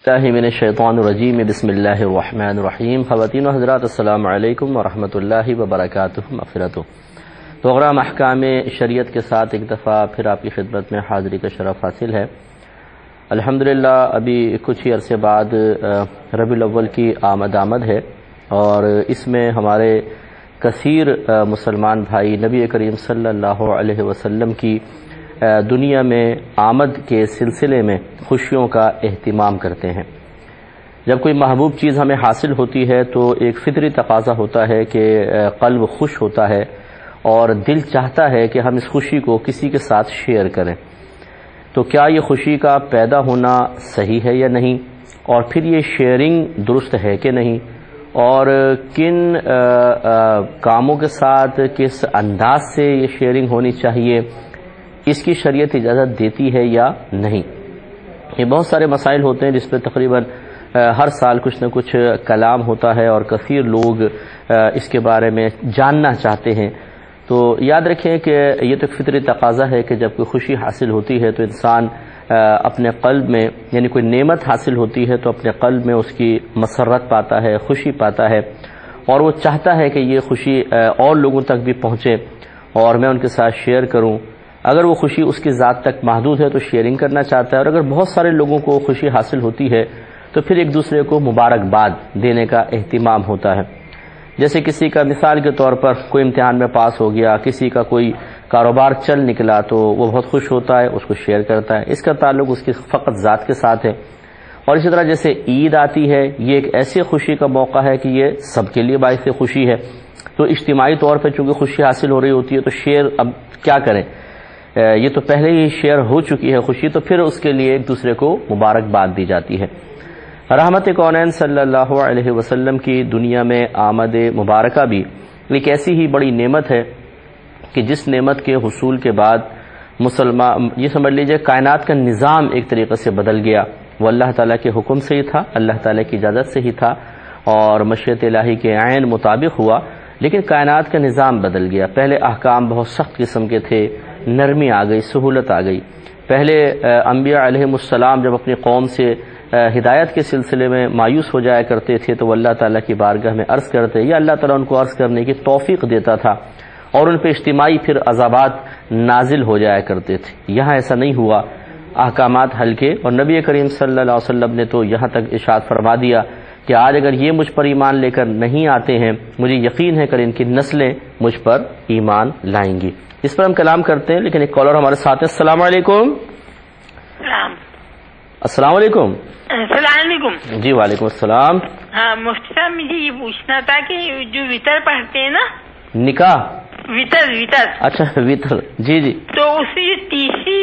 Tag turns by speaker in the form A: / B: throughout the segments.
A: اللہ من الشیطان الرجیم بسم اللہ الرحمن الرحیم. خواتین و حضرات السلام علیکم ورحمۃ اللہ وبرکاتہ. مغفرت پروگرام احکام شریعت کے ساتھ ایک دفعہ پھر آپ کی خدمت میں حاضری کا شرف حاصل ہے. الحمدللہ ابھی کچھ ہی عرصے بعد ربیع الاول کی آمد ہے اور اس میں ہمارے کثیر مسلمان بھائی نبی کریم صلی اللہ علیہ وسلم کی دنیا میں آمد کے سلسلے میں خوشیوں کا اہتمام کرتے ہیں. جب کوئی محبوب چیز ہمیں حاصل ہوتی ہے تو ایک فطری تقاضا ہوتا ہے کہ قلب خوش ہوتا ہے اور دل چاہتا ہے کہ ہم اس خوشی کو کسی کے ساتھ شیئر کریں. تو کیا یہ خوشی کا پیدا ہونا صحیح ہے یا نہیں، اور پھر یہ شیئرنگ درست ہے کہ نہیں، اور کن کاموں کے ساتھ کس انداز سے یہ شیئرنگ ہونی چاہیے، اس کی شریعت اجازت دیتی ہے یا نہیں. یہ بہت سارے مسائل ہوتے ہیں جس پہ تقریباً ہر سال کچھ نہ کچھ کلام ہوتا ہے اور کثیر لوگ اس کے بارے میں جاننا چاہتے ہیں. تو یاد رکھیں کہ یہ تو ایک فطری تقاضا ہے کہ جب کوئی خوشی حاصل ہوتی ہے تو انسان اپنے قلب میں، یعنی کوئی نعمت حاصل ہوتی ہے تو اپنے قلب میں اس کی مسرت پاتا ہے، خوشی پاتا ہے، اور وہ چاہتا ہے کہ یہ خوشی اور لوگوں تک بھی پہنچے اور میں ان کے ساتھ شیئر کروں. اگر وہ خوشی اس کی ذات تک محدود ہے تو شیئرنگ کرنا چاہتا ہے، اور اگر بہت سارے لوگوں کو خوشی حاصل ہوتی ہے تو پھر ایک دوسرے کو مبارکباد دینے کا اہتمام ہوتا ہے. جیسے کسی کا مثال کے طور پر کوئی امتحان میں پاس ہو گیا، کسی کا کوئی کاروبار چل نکلا تو وہ بہت خوش ہوتا ہے، اس کو شیئر کرتا ہے. اس کا تعلق اس کی فقط ذات کے ساتھ ہے. اور اسی طرح جیسے عید آتی ہے، یہ ایک ایسی خوشی کا موقع ہے کہ یہ سب کے لیے باعث خوشی ہے. تو اجتماعی طور پہ چونکہ خوشی حاصل ہو رہی ہوتی ہے تو شیئر اب کیا کریں، یہ تو پہلے ہی شیئر ہو چکی ہے خوشی، تو پھر اس کے لیے ایک دوسرے کو مبارکباد دی جاتی ہے. رحمت کونین صلی اللہ علیہ وسلم کی دنیا میں آمد مبارکہ بھی ایک ایسی ہی بڑی نعمت ہے کہ جس نعمت کے حصول کے بعد مسلمان، یہ سمجھ لیجئے کائنات کا نظام ایک طریقے سے بدل گیا. وہ اللہ تعالیٰ کے حکم سے ہی تھا، اللہ تعالیٰ کی اجازت سے ہی تھا اور مشیت الہی کے عین مطابق ہوا، لیکن کائنات کا نظام بدل گیا. پہلے احکام بہت سخت قسم کے تھے، نرمی آ گئی، سہولت آ گئی. پہلے انبیاء علیہ السلام جب اپنی قوم سے ہدایت کے سلسلے میں مایوس ہو جایا کرتے تھے تو وہ اللہ تعالیٰ کی بارگاہ میں عرض کرتے، یا اللہ تعالیٰ ان کو عرض کرنے کی توفیق دیتا تھا اور ان پہ اجتماعی پھر عذابات نازل ہو جایا کرتے تھے. یہاں ایسا نہیں ہوا، احکامات ہلکے، اور نبی کریم صلی اللہ علیہ وسلم نے تو یہاں تک ارشاد فرما دیا کہ آج اگر یہ مجھ پر ایمان لے کر نہیں آتے ہیں، مجھے یقین ہے کہ ان کی نسلیں مجھ پر ایمان لائیں گی. اس پر ہم کلام کرتے ہیں، لیکن ایک کالر ہمارے ساتھ ہے. السلام علیکم. السلام علیکم.
B: السلام علیکم.
A: جی وعلیکم السلام.
B: ہاں مفتی صاحب، مجھے یہ پوچھنا تھا کہ جو وطر پڑھتے ہیں نا،
A: نکاح،
B: وطر.
A: اچھا وطر، جی جی. تو
B: اس میں جو تیسری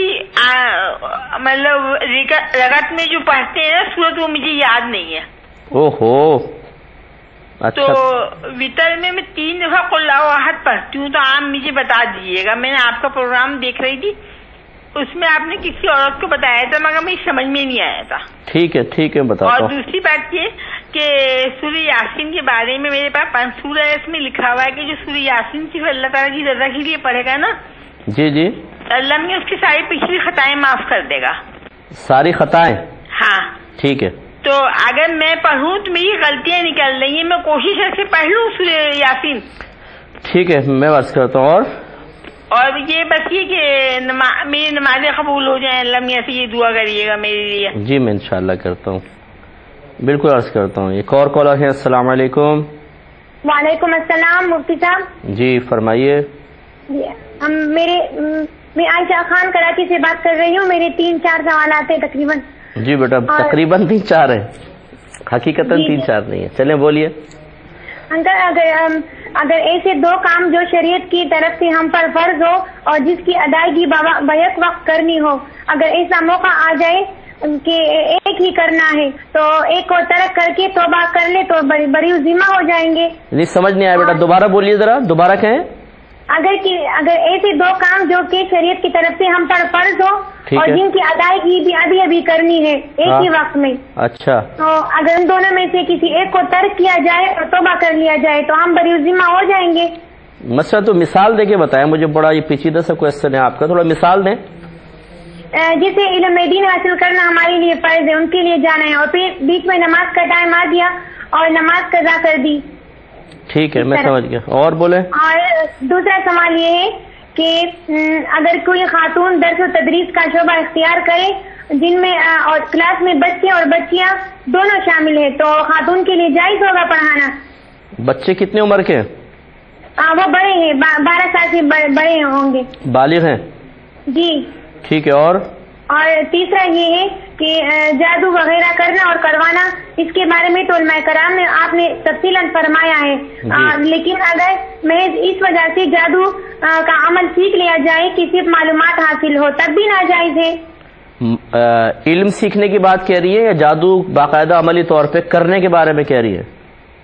B: مطلب رکعت میں جو پڑھتے ہیں نا سورت، وہ مجھے یاد نہیں ہے.
A: اوہو،
B: تو وطر میں 3 دفعہ قل اللہ احد پڑھتی ہوں، تو آپ مجھے بتا دیجیے گا. میں نے آپ کا پروگرام دیکھ رہی تھی، اس میں آپ نے کسی عورت کو بتایا تھا مگر مجھے سمجھ میں نہیں آیا تھا. ٹھیک ہے بتاتا ہوں. اور دوسری بات یہ کہ سورہ یاسین کے بارے میں میرے پاس منصورہ ہے، اس میں لکھا ہوا ہے کہ جو سورہ یاسین صرف اللہ تعالیٰ کی رضا کے لیے پڑھے گا نا، جی اللہ میں اس کی ساری پچھلی خطائیں معاف کر دے گا. ساری خطائیں؟ ہاں ٹھیک ہے. تو اگر میں پڑھوں تو میری غلطیاں نکل رہی ہیں، میں کوشش ایسے پڑھ لوں سورہ یاسین. ٹھیک ہے، میں عرض کرتا ہوں. اور یہ بس یہ کہ میری نمازیں قبول ہو جائیں، اللہ میاں سے یہ دعا کریے گا میرے لیے. جی میں انشاءاللہ کرتا ہوں، بالکل عرض کرتا ہوں. ایک اور کالر ہے. السلام علیکم.
C: وعلیکم السلام مفتی صاحب.
A: جی فرمائیے.
C: میں عائشہ خان کراچی سے بات کر رہی ہوں. میرے 3-4 سوالات ہیں تقریباً. جی بیٹا تقریباً 3-4 ہیں، حقیقتاً 3-4 نہیں ہے. چلیں بولیے. اگر ایسے 2 کام جو شریعت کی طرف سے ہم پر فرض ہو اور جس کی ادائیگی بیک وقت کرنی ہو، اگر ایسا موقع آ جائے کہ ایک ہی کرنا ہے تو ایک کو ترک کر کے توبہ کر لے تو بری ذمہ ہو جائیں گے. نہیں سمجھ نہیں آیا بیٹا، دوبارہ بولیے ذرا، دوبارہ کہیں. اگر ایسے 2 کام جو کہ شریعت کی طرف سے ہم پر فرض ہو اور جن کی ادائیگی بھی ابھی کرنی ہے ایک ہی وقت میں، اچھا، تو اگر ان دونوں میں سے کسی ایک کو ترک کیا جائے اور توبہ کر لیا جائے تو ہم بری ذمہ ہو جائیں گے. مسئلہ تو مثال دے کے بتائیں، مجھے بڑا یہ پیچیدہ سا کویسچن ہے آپ کا، تھوڑا مثال دیں. جسے علم دین حاصل کرنا ہمارے لیے فرض ہے ان کے لیے جانا ہے، اور پھر بیچ میں نماز کا ٹائم آ گیا اور نماز قضا کر دی.
A: ٹھیک ہے، میں سمجھ گیا. اور بولے. اور
C: دوسرا سوال یہ ہے کہ اگر کوئی خاتون درس و تدریس کا شعبہ اختیار کرے جن میں اور کلاس میں بچے اور بچیاں دونوں شامل ہیں تو خاتون کے لیے جائز ہوگا پڑھانا؟
A: بچے کتنے عمر کے؟
C: وہ بڑے ہیں، 12 سال سے بڑے ہوں گے.
A: بالغ ہیں؟
C: جی.
A: ٹھیک ہے. اور
C: تیسرا یہ ہے کہ جادو وغیرہ کرنا اور کروانا، اس کے بارے میں تو علماء کرام نے آپ نے تفصیلاً فرمایا ہے، لیکن اگر محض اس وجہ سے جادو کا عمل سیکھ لیا جائے کہ صرف معلومات حاصل ہو تب بھی ناجائز ہے.
A: علم سیکھنے کی بات کہہ رہی ہے یا جادو باقاعدہ عملی طور پہ کرنے کے بارے میں کہہ رہی ہے؟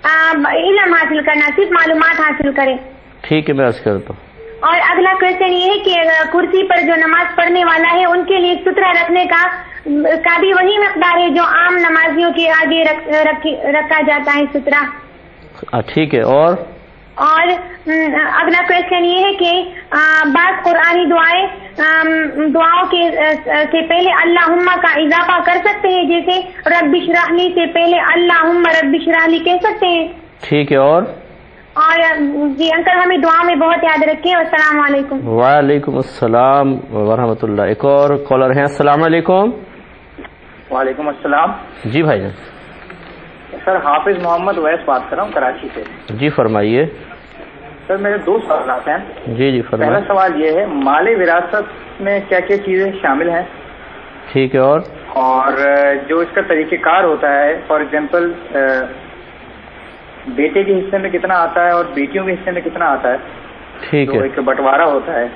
C: علم حاصل کرنا، صرف معلومات حاصل کرے.
A: ٹھیک ہے، میں عرض کرتا ہوں.
C: اور اگلا کوشچن یہ ہے کہ کرسی پر جو نماز پڑھنے والا ہے ان کے لیے سترہ رکھنے کا بھی وہی مقدار ہے جو عام نمازیوں کے آگے رکھا جاتا ہے سترہ.
A: ٹھیک ہے. اور
C: اگلا کوشچن یہ ہے کہ بعض قرآنی دعاؤں سے پہلے اللہم کا اضافہ کر سکتے ہیں، جیسے رب اشرح لی سے پہلے اللہم رب اشرح لی کہہ سکتے ہیں.
A: ٹھیک ہے. اور
C: جی انکل ہمیں دعا میں بہت یاد رکھیں. السلام علیکم.
A: وعلیکم السلام ورحمۃ اللہ. ایک اور کالر ہیں. السلام علیکم.
D: وعلیکم السلام.
A: جی بھائی جان.
D: سر حافظ محمد ویس بات کر رہا ہوں کراچی سے.
A: جی فرمائیے.
D: سر میرے 2 سوالات ہیں.
A: جی فرمائیے.
D: پہلا سوال یہ ہے مال وراثت میں کیا کیا چیزیں شامل ہیں؟
A: ٹھیک ہے. اور
D: جو اس کا طریقہ کار ہوتا ہے، فار ایگزامپل بیٹے کے حصے میں کتنا آتا ہے اور بیٹیوں کے حصے میں کتنا آتا ہے.
A: ٹھیک ہے.
D: ایک بٹوارا ہوتا ہے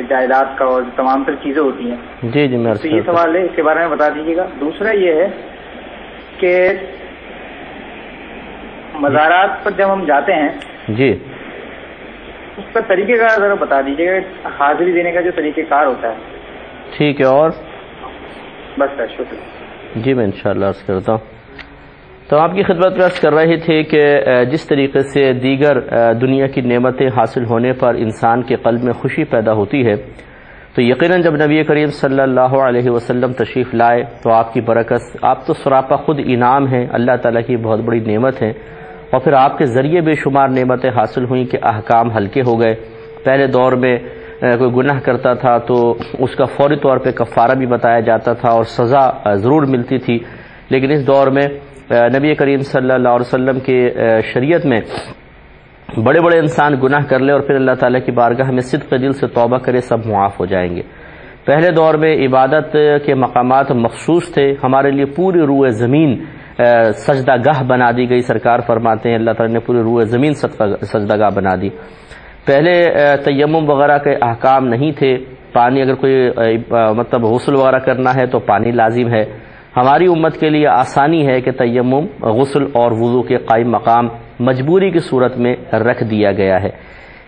D: جائیداد کا اور تمام تر چیزیں ہوتی ہیں.
A: جی میں
D: تو یہ سوال ہے، اس کے بارے میں بتا دیجیے گا. دوسرا یہ ہے کہ مزارات پر جب ہم جاتے ہیں
A: جی
D: اس کا طریقہ کار ذرا بتا دیجیے گا، حاضری دینے کا جو طریقہ کار ہوتا ہے.
A: ٹھیک ہے. اور
D: بس سر شکریہ.
A: جی میں انشاءاللہ عرض کرتا ہوں. تو آپ کی خدمت میں عرض کر رہے تھے کہ جس طریقے سے دیگر دنیا کی نعمتیں حاصل ہونے پر انسان کے قلب میں خوشی پیدا ہوتی ہے، تو یقیناً جب نبی کریم صلی اللہ علیہ وسلم تشریف لائے تو آپ کی برکت، آپ تو سراپا خود انعام ہیں، اللہ تعالیٰ کی بہت بڑی نعمت ہے، اور پھر آپ کے ذریعے بے شمار نعمتیں حاصل ہوئیں کہ احکام ہلکے ہو گئے. پہلے دور میں کوئی گناہ کرتا تھا تو اس کا فوری طور پہ کفارہ بھی بتایا جاتا تھا اور سزا ضرور ملتی تھی، لیکن اس دور میں نبی کریم صلی اللہ علیہ وسلم کے شریعت میں بڑے بڑے انسان گناہ کر لے اور پھر اللہ تعالیٰ کی بارگاہ میں صدق دل سے توبہ کرے، سب معاف ہو جائیں گے. پہلے دور میں عبادت کے مقامات مخصوص تھے، ہمارے لیے پوری روئے زمین سجدہ گاہ بنا دی گئی. سرکار فرماتے ہیں اللہ تعالیٰ نے پوری روئے زمین سجدہ گاہ بنا دی. پہلے تیمم وغیرہ کے احکام نہیں تھے، پانی اگر کوئی مطلب غسل وغیرہ کرنا ہے تو پانی لازم ہے. ہماری امت کے لیے آسانی ہے کہ تیمم، غسل اور وضو کے قائم مقام مجبوری کی صورت میں رکھ دیا گیا ہے.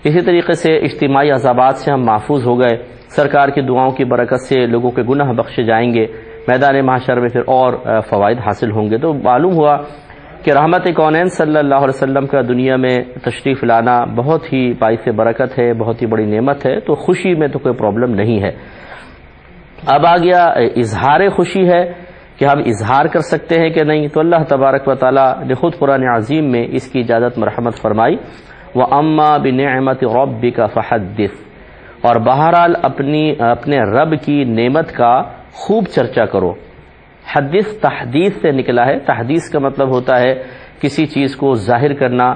A: اسی طریقے سے اجتماعی عذابات سے ہم محفوظ ہو گئے. سرکار کی دعاؤں کی برکت سے لوگوں کے گناہ بخشے جائیں گے، میدان محشر میں پھر اور فوائد حاصل ہوں گے. تو معلوم ہوا کہ رحمت کونین صلی اللہ علیہ وسلم کا دنیا میں تشریف لانا بہت ہی باعث برکت ہے، بہت ہی بڑی نعمت ہے. تو خوشی میں تو کوئی پرابلم نہیں ہے. اب آ گیا اظہار خوشی ہے کہ ہم اظہار کر سکتے ہیں کہ نہیں. تو اللہ تبارک و تعالیٰ نے خود قرآن عظیم میں اس کی اجازت مرحمت فرمائی، وَأَمَّا بِنِعْمَةِ رَبِّكَ فَحَدِّثْ، اور بہرحال اپنے رب کی نعمت کا خوب چرچا کرو. حدیث تحدیث سے نکلا ہے. تحدیث کا مطلب ہوتا ہے کسی چیز کو ظاہر کرنا،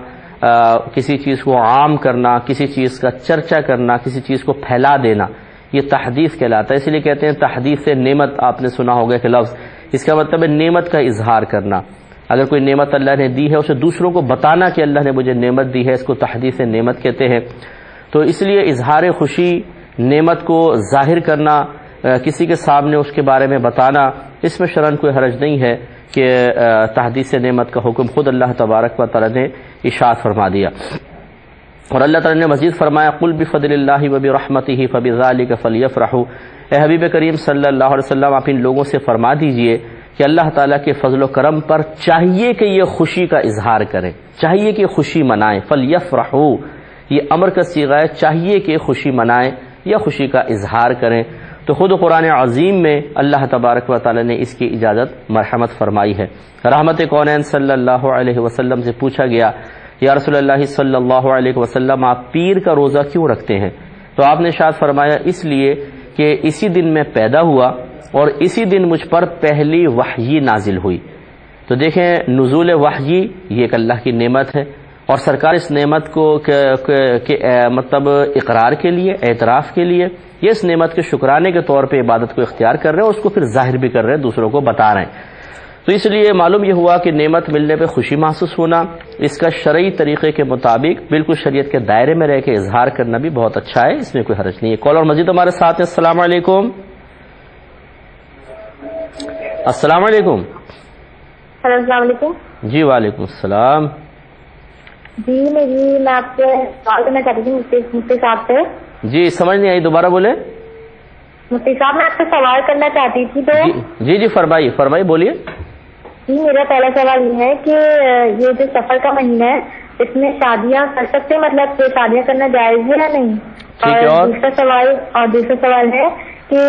A: کسی چیز کو عام کرنا، کسی چیز کا چرچا کرنا، کسی چیز کو پھیلا دینا، یہ تحدیث کہلاتا ہے. اس لیے کہتے ہیں تحدیث سے نعمت. آپ نے سنا ہوگا کہ لفظ، اس کا مطلب ہے نعمت کا اظہار کرنا. اگر کوئی نعمت اللہ نے دی ہے اسے دوسروں کو بتانا کہ اللہ نے مجھے نعمت دی ہے، اس کو تحدیث نعمت کہتے ہیں. تو اس لیے اظہار خوشی، نعمت کو ظاہر کرنا، کسی کے سامنے اس کے بارے میں بتانا، اس میں شرعاً کوئی حرج نہیں ہے کہ تحدیث نعمت کا حکم خود اللہ تبارک و تعالی نے ارشاد فرما دیا. اور اللہ تعالی نے مزید فرمایا قل بفضل اللہ وبرحمتہ فبذلک فلیفرحوا. اے حبیب کریم صلی اللہ علیہ وسلم آپ ان لوگوں سے فرما دیجئے کہ اللہ تعالیٰ کے فضل و کرم پر چاہیے کہ یہ خوشی کا اظہار کریں، چاہیے کہ خوشی منائیں. فلیفرحوا یہ امر کا صیغہ ہے، چاہیے کہ خوشی منائیں یا خوشی کا اظہار کریں. تو خود قرآن عظیم میں اللہ تبارک و تعالی نے اس کی اجازت مرحمت فرمائی ہے۔ رحمت کونین صلی اللہ علیہ وسلم سے پوچھا گیا یا رسول اللہ صلی اللہ علیہ وسلم آپ پیر کا روزہ کیوں رکھتے ہیں؟ تو آپ نے ارشاد فرمایا اس لیے کہ اسی دن میں پیدا ہوا اور اسی دن مجھ پر پہلی وحی نازل ہوئی۔ تو دیکھیں نزول وحی یہ ایک اللہ کی نعمت ہے، اور سرکار اس نعمت کو مطلب اقرار کے لیے، اعتراف کے لیے، یہ اس نعمت کے شکرانے کے طور پہ عبادت کو اختیار کر رہے ہیں اور اس کو پھر ظاہر بھی کر رہے ہیں، دوسروں کو بتا رہے ہیں۔ تو اس لیے معلوم یہ ہوا کہ نعمت ملنے پہ خوشی محسوس ہونا، اس کا شرعی طریقے کے مطابق بالکل شریعت کے دائرے میں رہ کے اظہار کرنا بھی بہت اچھا ہے، اس میں کوئی حرج نہیں ہے۔ کال اور مزید ہمارے ساتھ ہیں۔ السلام علیکم۔ السلام علیکم۔
C: السلام علیکم۔
A: جی وعلیکم السلام۔
C: جی میں آپ سے سوال کرنا چاہتی تھی مفتی صاحب سے۔
A: جی سمجھ نہیں آئی، دوبارہ بولیں۔
C: مفتی صاحب میں آپ سے سوال کرنا چاہتی تھی تو
A: جی فرمائیے بولیے۔
C: جی میرا پہلا سوال یہ ہے کہ یہ جو سفر کا مہینہ ہے اس میں شادیاں کر سکتے ہیں، مطلب کہ شادیاں کرنا جائز ہے یا نہیں؟ اور دوسرا سوال ہے کہ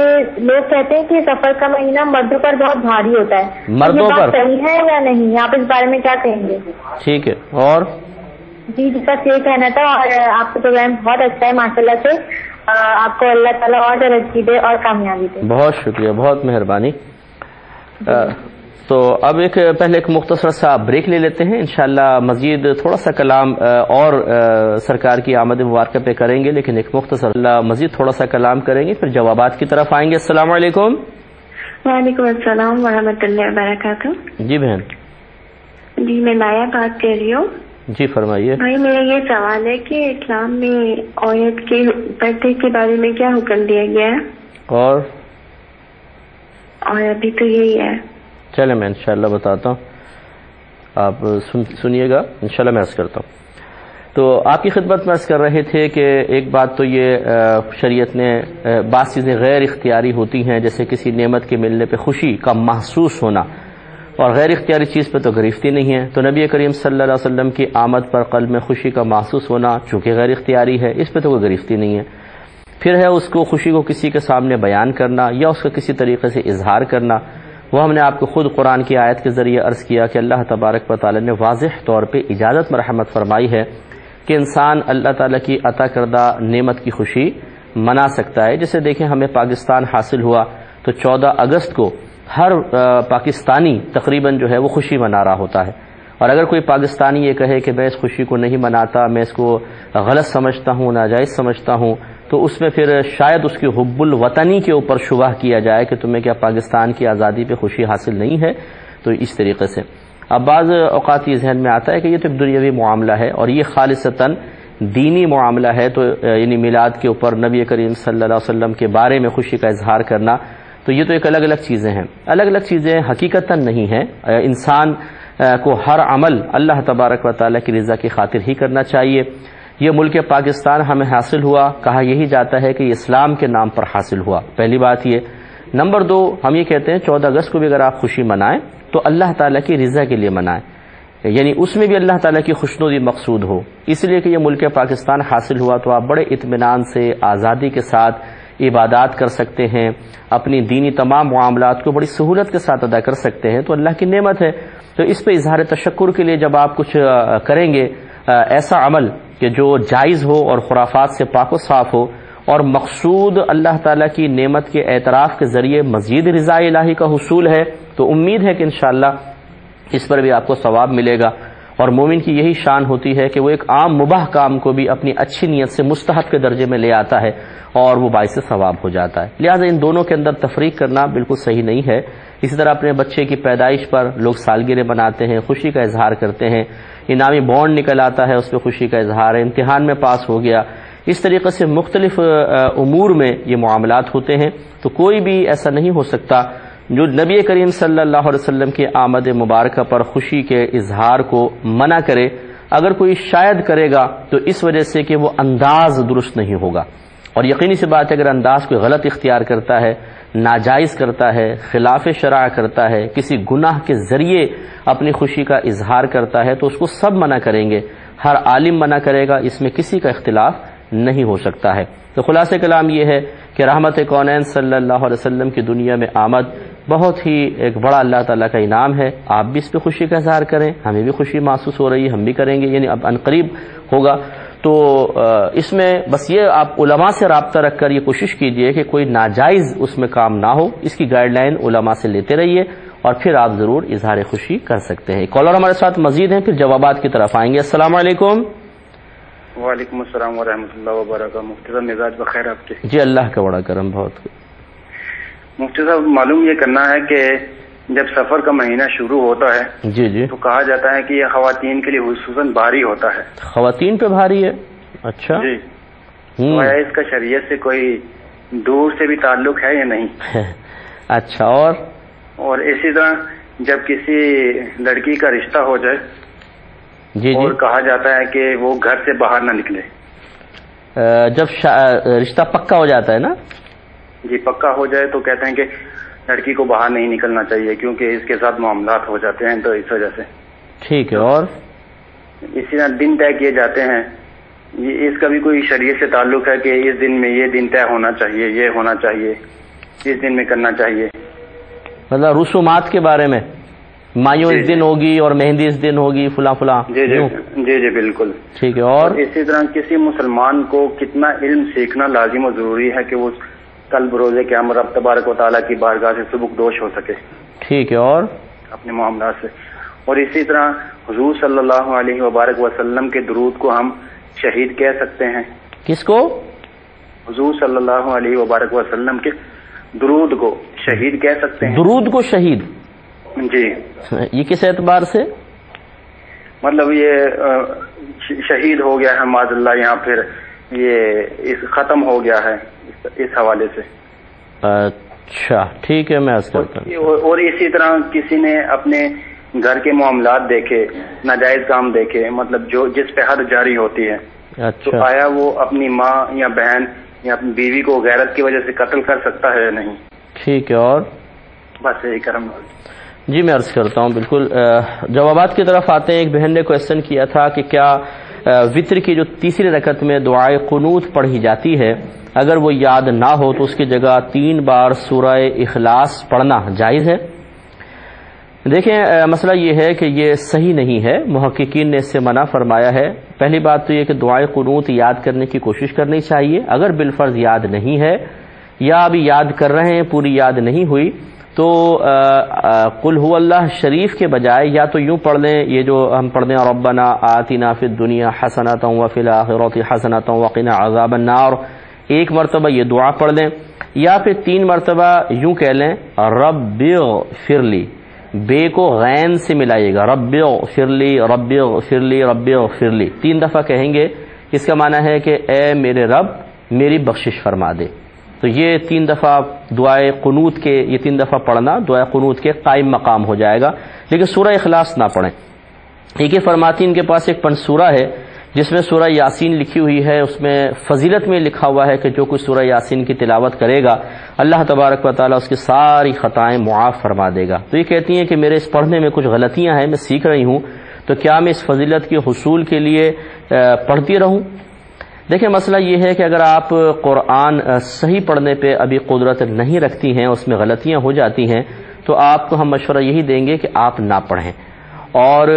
C: لوگ کہتے ہیں کہ سفر کا مہینہ مردوں پر بہت بھاری ہوتا ہے،
A: مردوں پر
C: صحیح ہے یا نہیں؟ آپ اس بارے میں کیا کہیں گے؟
A: ٹھیک ہے۔ اور
C: جی بس یہی کہنا تھا، اور آپ کا پروگرام بہت اچھا ہے ماشاءاللہ سے، آپ کو اللہ تعالیٰ اور ترقی دے اور کامیابی دے۔
A: بہت شکریہ، بہت مہربانی۔ تو اب پہلے ایک مختصر سا بریک لے لیتے ہیں، انشاءاللہ مزید تھوڑا سا کلام اور سرکار کی آمد مبارکہ پہ کریں گے، لیکن ایک مختصر مزید تھوڑا سا کلام کریں گے، پھر جوابات کی طرف آئیں گے۔ السلام علیکم۔
E: وعلیکم السلام ورحمۃ اللہ وبرکاتہ۔
A: جی بہن۔
E: جی میں نایا بات کر رہی ہوں۔
A: جی فرمائیے۔
E: بھائی میرا یہ سوال ہے کہ اسلام میں عورت کے پردے کے بارے میں کیا حکم دیا گیا ہے؟ اور ابھی تو یہی ہے۔
A: چلے میں انشاءاللہ بتاتا ہوں، آپ سنیے گا، انشاءاللہ میں عرض کرتا ہوں۔ تو آپ کی خدمت میں عرض کر رہے تھے کہ ایک بات تو یہ شریعت نے بعض چیزیں غیر اختیاری ہوتی ہیں، جیسے کسی نعمت کے ملنے پہ خوشی کا محسوس ہونا، اور غیر اختیاری چیز پہ تو گرفتی نہیں ہے۔ تو نبی کریم صلی اللہ علیہ وسلم کی آمد پر قلب میں خوشی کا محسوس ہونا چونکہ غیر اختیاری ہے، اس پہ تو کوئی گرفتی نہیں ہے۔ پھر ہے اس کو خوشی کو کسی کے سامنے بیان کرنا یا اس کا کسی طریقے سے اظہار کرنا، وہ ہم نے آپ کو خود قرآن کی آیت کے ذریعے عرض کیا کہ اللہ تبارک و تعالی نے واضح طور پہ اجازت مرحمت فرمائی ہے کہ انسان اللہ تعالیٰ کی عطا کردہ نعمت کی خوشی منا سکتا ہے۔ جیسے دیکھیں ہمیں پاکستان حاصل ہوا تو 14 اگست کو ہر پاکستانی تقریباً جو ہے وہ خوشی منا رہا ہوتا ہے، اور اگر کوئی پاکستانی یہ کہے کہ میں اس خوشی کو نہیں مناتا، میں اس کو غلط سمجھتا ہوں، ناجائز سمجھتا ہوں، تو اس میں پھر شاید اس کی حب الوطنی کے اوپر شبہ کیا جائے کہ تمہیں کیا پاکستان کی آزادی پہ خوشی حاصل نہیں ہے۔ تو اس طریقے سے اب بعض اوقات یہ ذہن میں آتا ہے کہ یہ تو ایک دنیاوی معاملہ ہے اور یہ خالصتاً دینی معاملہ ہے، تو یعنی میلاد کے اوپر نبی کریم صلی اللہ علیہ وسلم کے بارے میں خوشی کا اظہار کرنا، تو یہ تو ایک الگ الگ چیزیں ہیں، الگ الگ چیزیں حقیقتاً نہیں ہیں۔ انسان کو ہر عمل اللہ تبارک و تعالیٰ کی رضا کی خاطر ہی کرنا چاہیے۔ یہ ملک پاکستان ہمیں حاصل ہوا، کہا یہی جاتا ہے کہ یہ اسلام کے نام پر حاصل ہوا، پہلی بات یہ۔ نمبر 2، ہم یہ کہتے ہیں 14 اگست کو بھی اگر آپ خوشی منائیں تو اللہ تعالیٰ کی رضا کے لیے منائیں، یعنی اس میں بھی اللہ تعالیٰ کی خوشنودی مقصود ہو، اس لیے کہ یہ ملک پاکستان حاصل ہوا تو آپ بڑے اطمینان سے آزادی کے ساتھ عبادات کر سکتے ہیں، اپنی دینی تمام معاملات کو بڑی سہولت کے ساتھ ادا کر سکتے ہیں، تو اللہ کی نعمت ہے۔ تو اس پہ اظہار تشکر کے لیے جب آپ کچھ کریں گے ایسا عمل کہ جو جائز ہو اور خرافات سے پاک و صاف ہو اور مقصود اللہ تعالیٰ کی نعمت کے اعتراف کے ذریعے مزید رضا الہی کا حصول ہے، تو امید ہے کہ انشاءاللہ اس پر بھی آپ کو ثواب ملے گا۔ اور مومن کی یہی شان ہوتی ہے کہ وہ ایک عام مباح کام کو بھی اپنی اچھی نیت سے مستحب کے درجے میں لے آتا ہے اور وہ باعث ثواب ہو جاتا ہے۔ لہٰذا ان دونوں کے اندر تفریق کرنا بالکل صحیح نہیں ہے۔ اسی طرح اپنے بچے کی پیدائش پر لوگ سالگرہ مناتے ہیں، خوشی کا اظہار کرتے ہیں، انعامی بانڈ نکل آتا ہے، اس پہ خوشی کا اظہار ہے، امتحان میں پاس ہو گیا، اس طریقے سے مختلف امور میں یہ معاملات ہوتے ہیں۔ تو کوئی بھی ایسا نہیں ہو سکتا جو نبی کریم صلی اللہ علیہ وسلم کی آمد مبارکہ پر خوشی کے اظہار کو منع کرے۔ اگر کوئی شاید کرے گا تو اس وجہ سے کہ وہ انداز درست نہیں ہوگا، اور یقینی سی بات ہے اگر انداز کوئی غلط اختیار کرتا ہے، ناجائز کرتا ہے، خلاف شرع کرتا ہے، کسی گناہ کے ذریعے اپنی خوشی کا اظہار کرتا ہے، تو اس کو سب منع کریں گے، ہر عالم منع کرے گا، اس میں کسی کا اختلاف نہیں ہو سکتا ہے۔ تو خلاصہ کلام یہ ہے کہ رحمت کونین صلی اللہ علیہ وسلم کی دنیا میں آمد بہت ہی ایک بڑا اللہ تعالیٰ کا انعام ہے۔ آپ بھی اس پہ خوشی کا اظہار کریں، ہمیں بھی خوشی محسوس ہو رہی ہے، ہم بھی کریں گے، یعنی اب عنقریب ہوگا۔ تو اس میں بس یہ آپ علماء سے رابطہ رکھ کر یہ کوشش کیجئے کہ کوئی ناجائز اس میں کام نہ ہو، اس کی گائیڈ لائن علماء سے لیتے رہیے اور پھر آپ ضرور اظہار خوشی کر سکتے ہیں۔ کالر ہمارے ساتھ مزید ہیں، پھر جوابات کی طرف آئیں گے۔ السلام علیکم۔
D: وعلیکم السلام ورحمۃ اللہ وبرکاتہ۔ مفتی صاحب مزاج بخیر آپ کے؟
A: جی اللہ کا بڑا کرم۔ بہت
D: مفتی صاحب معلوم یہ کرنا ہے کہ جب سفر کا مہینہ شروع ہوتا ہے
A: جی جی
D: تو کہا جاتا ہے کہ یہ خواتین کے لیے خصوصاً بھاری ہوتا ہے۔
A: خواتین پہ بھاری ہے؟ اچھا
D: جی، تو اس کا شریعت سے کوئی دور سے بھی تعلق ہے یا نہیں؟
A: اچھا، اور
D: اسی طرح جب کسی لڑکی کا رشتہ ہو جائے
A: جی
D: اور کہا جاتا ہے کہ وہ گھر سے باہر نہ نکلے،
A: جب رشتہ پکا ہو جاتا ہے نا؟
D: جی پکا ہو جائے تو کہتے ہیں کہ لڑکی کو باہر نہیں نکلنا چاہیے کیونکہ اس کے ساتھ معاملات ہو جاتے ہیں، تو اس وجہ سے۔
A: ٹھیک ہے، اور
D: اسی طرح دن طے کیے جاتے ہیں، اس کا بھی کوئی شریعت سے تعلق ہے کہ اس دن میں یہ دن طے ہونا چاہیے، یہ ہونا چاہیے، اس دن میں کرنا چاہیے؟
A: مطلب رسومات کے بارے میں، مایوں اس دن ہوگی اور مہندی اس دن ہوگی، فلاں فلاں؟
D: جی جی جی جی بالکل
A: ٹھیک ہے، اور
D: اسی طرح کسی مسلمان کو کتنا علم سیکھنا لازم و ضروری ہے کہ وہ کل بروز قیامت رب تبارک و تعالیٰ کی بارگاہ سے سبکدوش ہو سکے؟
A: ٹھیک ہے، اور
D: اپنے معاملات سے۔ اور اسی طرح حضور صلی اللہ علیہ وبارک وسلم کے درود کو ہم شہید کہہ سکتے ہیں؟
A: کس کو؟
D: حضور صلی اللہ علیہ وبارک وسلم کے درود کو شہید کہہ سکتے ہیں؟
A: درود کو شہید؟
D: جی،
A: یہ کس اعتبار سے؟
D: مطلب یہ شہید ہو گیا ہے معاذ اللہ، یہاں پھر یہ ختم ہو گیا ہے اس حوالے سے۔
A: اچھا ٹھیک ہے، میں عرض کرتا ہوں۔
D: اور اسی طرح کسی نے اپنے گھر کے معاملات دیکھے، ناجائز کام دیکھے، مطلب جو جس پہ حد جاری ہوتی ہے، تو آیا وہ اپنی ماں یا بہن یا اپنی بیوی کو غیرت کی وجہ سے قتل کر سکتا ہے یا نہیں؟
A: ٹھیک ہے، اور
D: بس یہی کرم۔
A: جی میں عرض کرتا ہوں، بالکل جوابات کی طرف آتے ہیں۔ ایک بہن نے کویسچن کیا تھا کہ کیا وتر کی جو تیسری رکعت میں دعائے قنوت پڑھی جاتی ہے، اگر وہ یاد نہ ہو تو اس کی جگہ 3 بار سورہ اخلاص پڑھنا جائز ہے؟ دیکھیں مسئلہ یہ ہے کہ یہ صحیح نہیں ہے، محققین نے اس سے منع فرمایا ہے۔ پہلی بات تو یہ کہ دعائے قنوت یاد کرنے کی کوشش کرنی چاہیے، اگر بالفرض یاد نہیں ہے یا ابھی یاد کر رہے ہیں پوری یاد نہیں ہوئی تو قل هو اللہ شریف کے بجائے یا تو یوں پڑھ لیں، یہ جو ہم پڑھتے ہیں ربنا آتنا فی الدنیا حسنۃ وفی الآخرۃ حسنۃ وقنا عذاب النار، ایک مرتبہ یہ دعا پڑھ لیں، یا پھر 3 مرتبہ یوں کہہ لیں رب اغفر لی، بے کو غین سے ملائیے گا، رب اغفر لی رب اغفر لی رب اغفر لی، 3 دفعہ کہیں گے۔ اس کا معنی ہے کہ اے میرے رب میری بخشش فرما دے۔ تو یہ 3 دفعہ دعائے قنوت کے، یہ 3 دفعہ پڑھنا دعائے قنوت کے قائم مقام ہو جائے گا، لیکن سورہ اخلاص نہ پڑھیں۔ ایک فرماتی ان کے پاس ایک پنج سورہ ہے جس میں سورہ یاسین لکھی ہوئی ہے، اس میں فضیلت میں لکھا ہوا ہے کہ جو کوئی سورہ یاسین کی تلاوت کرے گا اللہ تبارک و تعالیٰ اس کی ساری خطائیں معاف فرما دے گا۔ تو یہ کہتی ہیں کہ میرے اس پڑھنے میں کچھ غلطیاں ہیں، میں سیکھ رہی ہوں، تو کیا میں اس فضیلت کے حصول کے لیے پڑھتی رہوں؟ دیکھیں مسئلہ یہ ہے کہ اگر آپ قرآن صحیح پڑھنے پہ ابھی قدرت نہیں رکھتی ہیں، اس میں غلطیاں ہو جاتی ہیں، تو آپ کو ہم مشورہ یہی دیں گے کہ آپ نہ پڑھیں۔ اور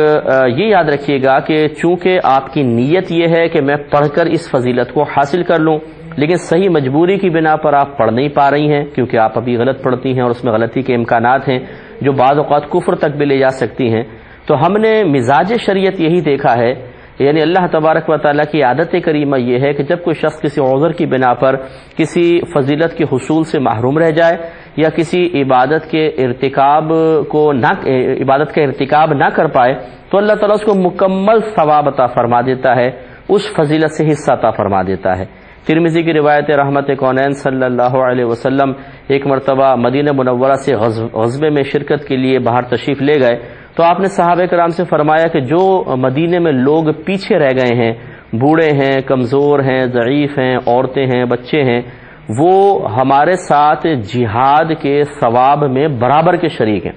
A: یہ یاد رکھیے گا کہ چونکہ آپ کی نیت یہ ہے کہ میں پڑھ کر اس فضیلت کو حاصل کر لوں، لیکن صحیح مجبوری کی بنا پر آپ پڑھ نہیں پا رہی ہیں کیونکہ آپ ابھی غلط پڑھتی ہیں اور اس میں غلطی کے امکانات ہیں جو بعض اوقات کفر تک بھی لے جا سکتی ہیں، تو ہم نے مزاج شریعت یہی دیکھا ہے، یعنی اللہ تبارک و تعالیٰ کی عادت کریمہ یہ ہے کہ جب کوئی شخص کسی عذر کی بنا پر کسی فضیلت کے حصول سے محروم رہ جائے یا کسی عبادت کا ارتکاب نہ کر پائے تو اللہ تعالیٰ اس کو مکمل ثواب عطا فرما دیتا ہے، اس فضیلت سے حصہ عطا فرما دیتا ہے۔ ترمذی کی روایت رحمت کونین صلی اللہ علیہ وسلم ایک مرتبہ مدینہ منورہ سے غزوے میں شرکت کے لیے باہر تشریف لے گئے، تو آپ نے صحابہ کرام سے فرمایا کہ جو مدینے میں لوگ پیچھے رہ گئے ہیں، بوڑھے ہیں، کمزور ہیں، ضعیف ہیں، عورتیں ہیں، بچے ہیں، وہ ہمارے ساتھ جہاد کے ثواب میں برابر کے شریک ہیں۔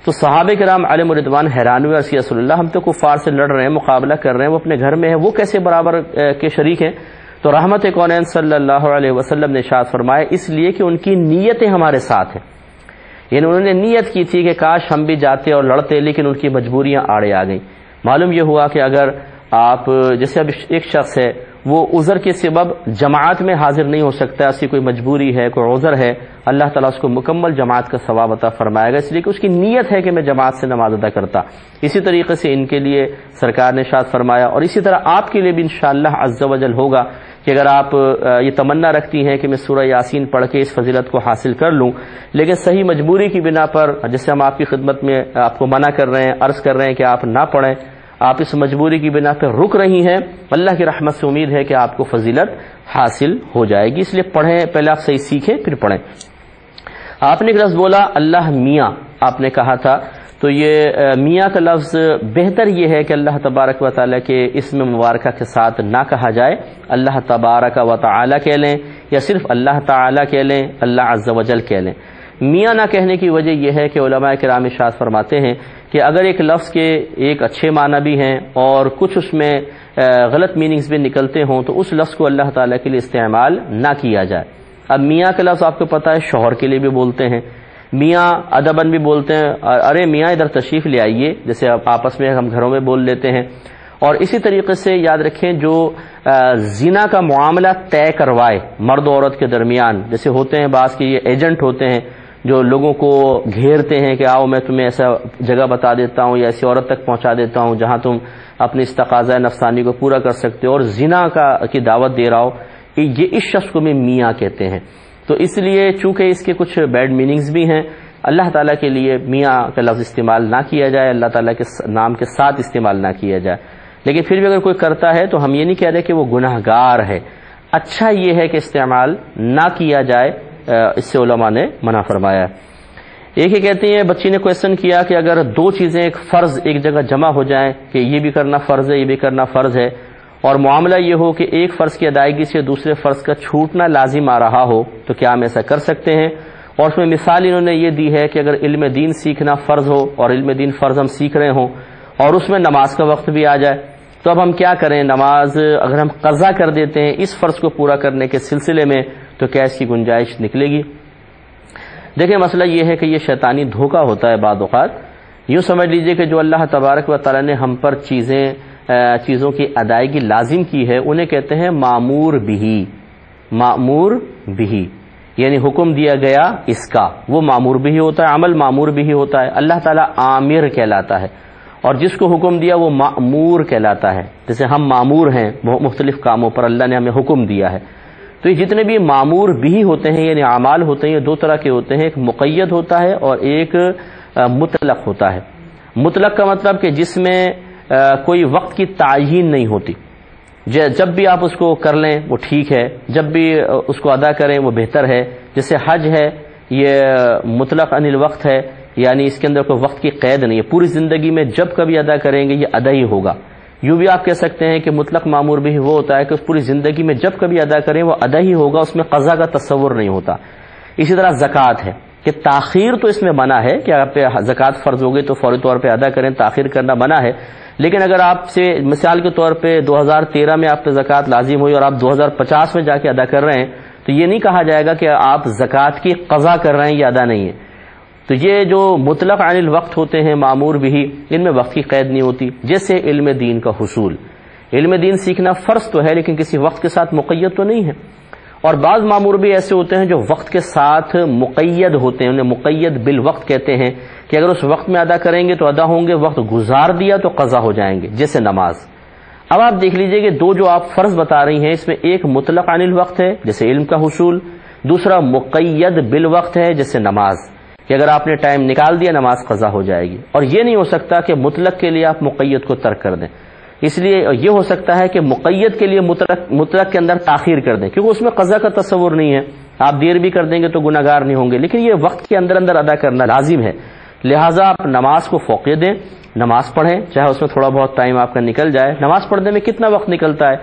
A: تو صحابہ کرام علیہ رضوان حیران ہوئے، رسول اللہ ہم تو کفار سے لڑ رہے ہیں، مقابلہ کر رہے ہیں، وہ اپنے گھر میں ہیں، وہ کیسے برابر کے شریک ہیں؟ تو رحمت کونین صلی اللہ علیہ وسلم نے ارشاد فرمایا اس لیے کہ ان کی نیتیں ہمارے ساتھ ہیں، یعنی انہوں نے نیت کی تھی کہ کاش ہم بھی جاتے اور لڑتے، لیکن ان کی مجبوریاں آڑے آ گئیں۔ معلوم یہ ہوا کہ اگر آپ جیسے اب ایک شخص ہے وہ عذر کے سبب جماعت میں حاضر نہیں ہو سکتا، ایسی کوئی مجبوری ہے، کوئی عذر ہے، اللہ تعالیٰ اس کو مکمل جماعت کا ثواب عطا فرمائے گا، اس لیے کہ اس کی نیت ہے کہ میں جماعت سے نماز ادا کرتا۔ اسی طریقے سے ان کے لیے سرکار نے ارشاد فرمایا، اور اسی طرح آپ کے لیے بھی انشاءاللہ عز و جل ہوگا کہ اگر آپ یہ تمنا رکھتی ہیں کہ میں سورہ یاسین پڑھ کے اس فضیلت کو حاصل کر لوں، لیکن صحیح مجبوری کی بنا پر جیسے ہم آپ کی خدمت میں آپ کو منع کر رہے ہیں، عرض کر رہے ہیں کہ آپ نہ پڑھیں، آپ اس مجبوری کی بنا پر رک رہی ہیں، اللہ کی رحمت سے امید ہے کہ آپ کو فضیلت حاصل ہو جائے گی، اس لیے پڑھیں، پہلے آپ صحیح سیکھیں پھر پڑھیں۔ آپ نے ایک لفظ بولا اللہ میاں، آپ نے کہا تھا، تو یہ میاں کا لفظ بہتر یہ ہے کہ اللہ تبارک و تعالیٰ کے اسم مبارکہ کے ساتھ نہ کہا جائے، اللہ تبارک و تعالیٰ کہہ لیں یا صرف اللہ تعالیٰ کہہ لیں، اللہ عز و جل کہہ لیں۔ میاں نہ کہنے کی وجہ یہ ہے کہ علماء کرام ارشاد فرماتے ہیں کہ اگر ایک لفظ کے ایک اچھے معنی بھی ہیں اور کچھ اس میں غلط میننگز بھی نکلتے ہوں تو اس لفظ کو اللہ تعالیٰ کے لیے استعمال نہ کیا جائے۔ اب میاں کا لفظ آپ کو پتہ ہے شوہر کے لیے بھی بولتے ہیں، میاں ادباً بھی بولتے ہیں، ارے میاں ادھر تشریف لے آئیے، جیسے آپس میں ہم گھروں میں بول لیتے ہیں۔ اور اسی طریقے سے یاد رکھیں جو زنا کا معاملہ طے کروائے مرد و عورت کے درمیان، جیسے ہوتے ہیں بعض کے یہ ایجنٹ ہوتے ہیں جو لوگوں کو گھیرتے ہیں کہ آؤ میں تمہیں ایسا جگہ بتا دیتا ہوں یا ایسی عورت تک پہنچا دیتا ہوں جہاں تم اپنی اس تقاضۂ نفسانی کو پورا کر سکتے ہو، اور زنا کی دعوت دے رہا ہو، یہ اس شخص کو میں میاں کہتے ہیں۔ تو اس لیے چونکہ اس کے کچھ بیڈ میننگز بھی ہیں، اللہ تعالیٰ کے لیے میاں کا لفظ استعمال نہ کیا جائے، اللہ تعالیٰ کے نام کے ساتھ استعمال نہ کیا جائے۔ لیکن پھر بھی اگر کوئی کرتا ہے تو ہم یہ نہیں کہہ رہے کہ وہ گناہ گار ہے، اچھا یہ ہے کہ استعمال نہ کیا جائے، اس سے علماء نے منع فرمایا۔ ایک ہی کہتے ہیں بچی نے کویشچن کیا کہ اگر دو چیزیں ایک فرض ایک جگہ جمع ہو جائیں کہ یہ بھی کرنا فرض ہے یہ بھی کرنا فرض ہے، اور معاملہ یہ ہو کہ ایک فرض کی ادائیگی سے دوسرے فرض کا چھوٹنا لازم آ رہا ہو تو کیا ہم ایسا کر سکتے ہیں؟ اور اس میں مثال انہوں نے یہ دی ہے کہ اگر علم دین سیکھنا فرض ہو اور علم دین فرض ہم سیکھ رہے ہوں اور اس میں نماز کا وقت بھی آ جائے تو اب ہم کیا کریں؟ نماز اگر ہم قضا کر دیتے ہیں اس فرض کو پورا کرنے کے سلسلے میں تو کیا اس کی گنجائش نکلے گی؟ دیکھیں مسئلہ یہ ہے کہ یہ شیطانی دھوکہ ہوتا ہے بعض اوقات۔ یوں سمجھ لیجئے کہ جو اللہ تبارک و تعالیٰ نے ہم پر چیزوں کی ادائیگی لازم کی ہے انہیں کہتے ہیں مامور بھی، مامور بھی یعنی حکم دیا گیا اس کا، وہ مامور بھی ہوتا ہے، عمل مامور بھی ہوتا ہے۔ اللہ تعالیٰ عامر کہلاتا ہے اور جس کو حکم دیا وہ مامور کہلاتا ہے۔ جیسے ہم مامور ہیں مختلف کاموں پر، اللہ نے ہمیں حکم دیا ہے۔ تو یہ جتنے بھی مامور بھی ہوتے ہیں یعنی اعمال ہوتے ہیں یہ دو طرح کے ہوتے ہیں، ایک مقید ہوتا ہے اور ایک مطلق ہوتا ہے۔ مطلق کا مطلب کہ جس میں کوئی وقت کی تعیین نہیں ہوتی، جب بھی آپ اس کو کر لیں وہ ٹھیک ہے، جب بھی اس کو ادا کریں وہ بہتر ہے۔ جیسے حج ہے یہ مطلق عن الوقت ہے، یعنی اس کے اندر کوئی وقت کی قید نہیں ہے، پوری زندگی میں جب کبھی ادا کریں گے یہ ادا ہی ہوگا۔ یوں بھی آپ کہہ سکتے ہیں کہ مطلق مامور بھی وہ ہوتا ہے کہ اس پوری زندگی میں جب کبھی ادا کریں وہ ادا ہی ہوگا، اس میں قضا کا تصور نہیں ہوتا۔ اسی طرح زکوٰۃ ہے کہ تاخیر تو اس میں منع ہے کہ آپ پہ زکوٰۃ فرض ہو گئی تو فوری طور پہ ادا کریں، تاخیر کرنا منع ہے۔ لیکن اگر آپ سے مثال کے طور پہ 2013 میں آپ پہ زکوٰۃ لازم ہوئی اور آپ 2050 میں جا کے ادا کر رہے ہیں تو یہ نہیں کہا جائے گا کہ آپ زکوٰۃ کی قضا کر رہے ہیں یا ادا نہیں ہے۔ تو یہ جو مطلق عن الوقت ہوتے ہیں مامور بھی، ان میں وقت کی قید نہیں ہوتی۔ جیسے علم دین کا حصول، علم دین سیکھنا فرض تو ہے لیکن کسی وقت کے ساتھ مقید تو نہیں ہے۔ اور بعض مامور بھی ایسے ہوتے ہیں جو وقت کے ساتھ مقید ہوتے ہیں، انہیں مقید بالوقت کہتے ہیں کہ اگر اس وقت میں ادا کریں گے تو ادا ہوں گے، وقت گزار دیا تو قضا ہو جائیں گے، جیسے نماز۔ اب آپ دیکھ لیجئے کہ دو جو آپ فرض بتا رہی ہیں اس میں ایک مطلق عن الوقت ہے جیسے علم کا حصول، دوسرا مقید بالوقت ہے جیسے نماز، کہ اگر آپ نے ٹائم نکال دیا نماز قضا ہو جائے گی۔ اور یہ نہیں ہو سکتا کہ مطلق کے لیے آپ مقید کو ترک کر دیں، اس لیے یہ ہو سکتا ہے کہ مقید کے لیے مطلق کے اندر تاخیر کر دیں کیونکہ اس میں قضا کا تصور نہیں ہے، آپ دیر بھی کر دیں گے تو گناہ گار نہیں ہوں گے، لیکن یہ وقت کے اندر اندر ادا کرنا لازم ہے۔ لہٰذا آپ نماز کو فوقیت دیں، نماز پڑھیں، چاہے اس میں تھوڑا بہت ٹائم آپ کا نکل جائے۔ نماز پڑھنے میں کتنا وقت نکلتا ہے؟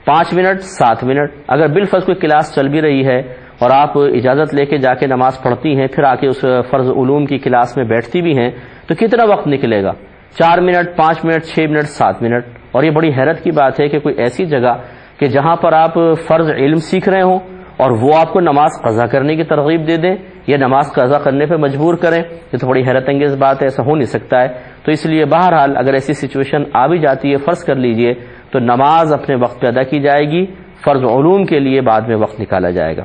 A: 5 منٹ 7 منٹ۔ اگر بالفرض کوئی کلاس چل بھی رہی ہے اور آپ اجازت لے کے جا کے نماز پڑھتی ہیں، پھر آ کے اس فرض علوم کی کلاس میں بیٹھتی بھی ہیں تو کتنا وقت نکلے گا؟ 4 منٹ 5 منٹ 6 منٹ 7 منٹ۔ اور یہ بڑی حیرت کی بات ہے کہ کوئی ایسی جگہ کہ جہاں پر آپ فرض علم سیکھ رہے ہوں اور وہ آپ کو نماز قضا کرنے کی ترغیب دے دیں یا نماز قضا کرنے پہ مجبور کریں، یہ تو بڑی حیرت انگیز بات ہے، ایسا ہو نہیں سکتا ہے۔ تو اس لیے بہرحال اگر ایسی سچویشن آ بھی جاتی ہے، فرض کر لیجئے، تو نماز اپنے وقت پہ ادا کی جائے گی، فرض علوم کے لیے بعد میں وقت نکالا جائے گا۔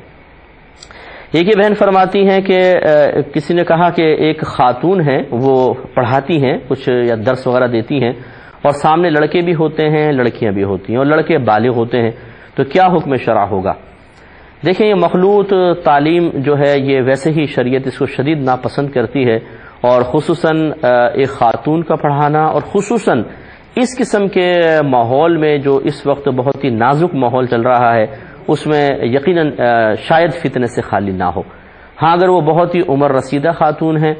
A: ایک یہ بہن فرماتی ہیں کہ کسی نے کہا کہ ایک خاتون ہیں، وہ پڑھاتی ہیں کچھ یا درس وغیرہ دیتی ہیں، اور سامنے لڑکے بھی ہوتے ہیں لڑکیاں بھی ہوتی ہیں، اور لڑکے بالغ ہوتے ہیں، تو کیا حکم شرع ہوگا؟ دیکھیں یہ مخلوط تعلیم جو ہے یہ ویسے ہی شریعت اس کو شدید ناپسند کرتی ہے، اور خصوصاً ایک خاتون کا پڑھانا، اور خصوصاً اس قسم کے ماحول میں جو اس وقت بہت ہی نازک ماحول چل رہا ہے، اس میں یقیناً شاید فتنے سے خالی نہ ہو۔ ہاں اگر وہ بہت ہی عمر رسیدہ خاتون ہیں،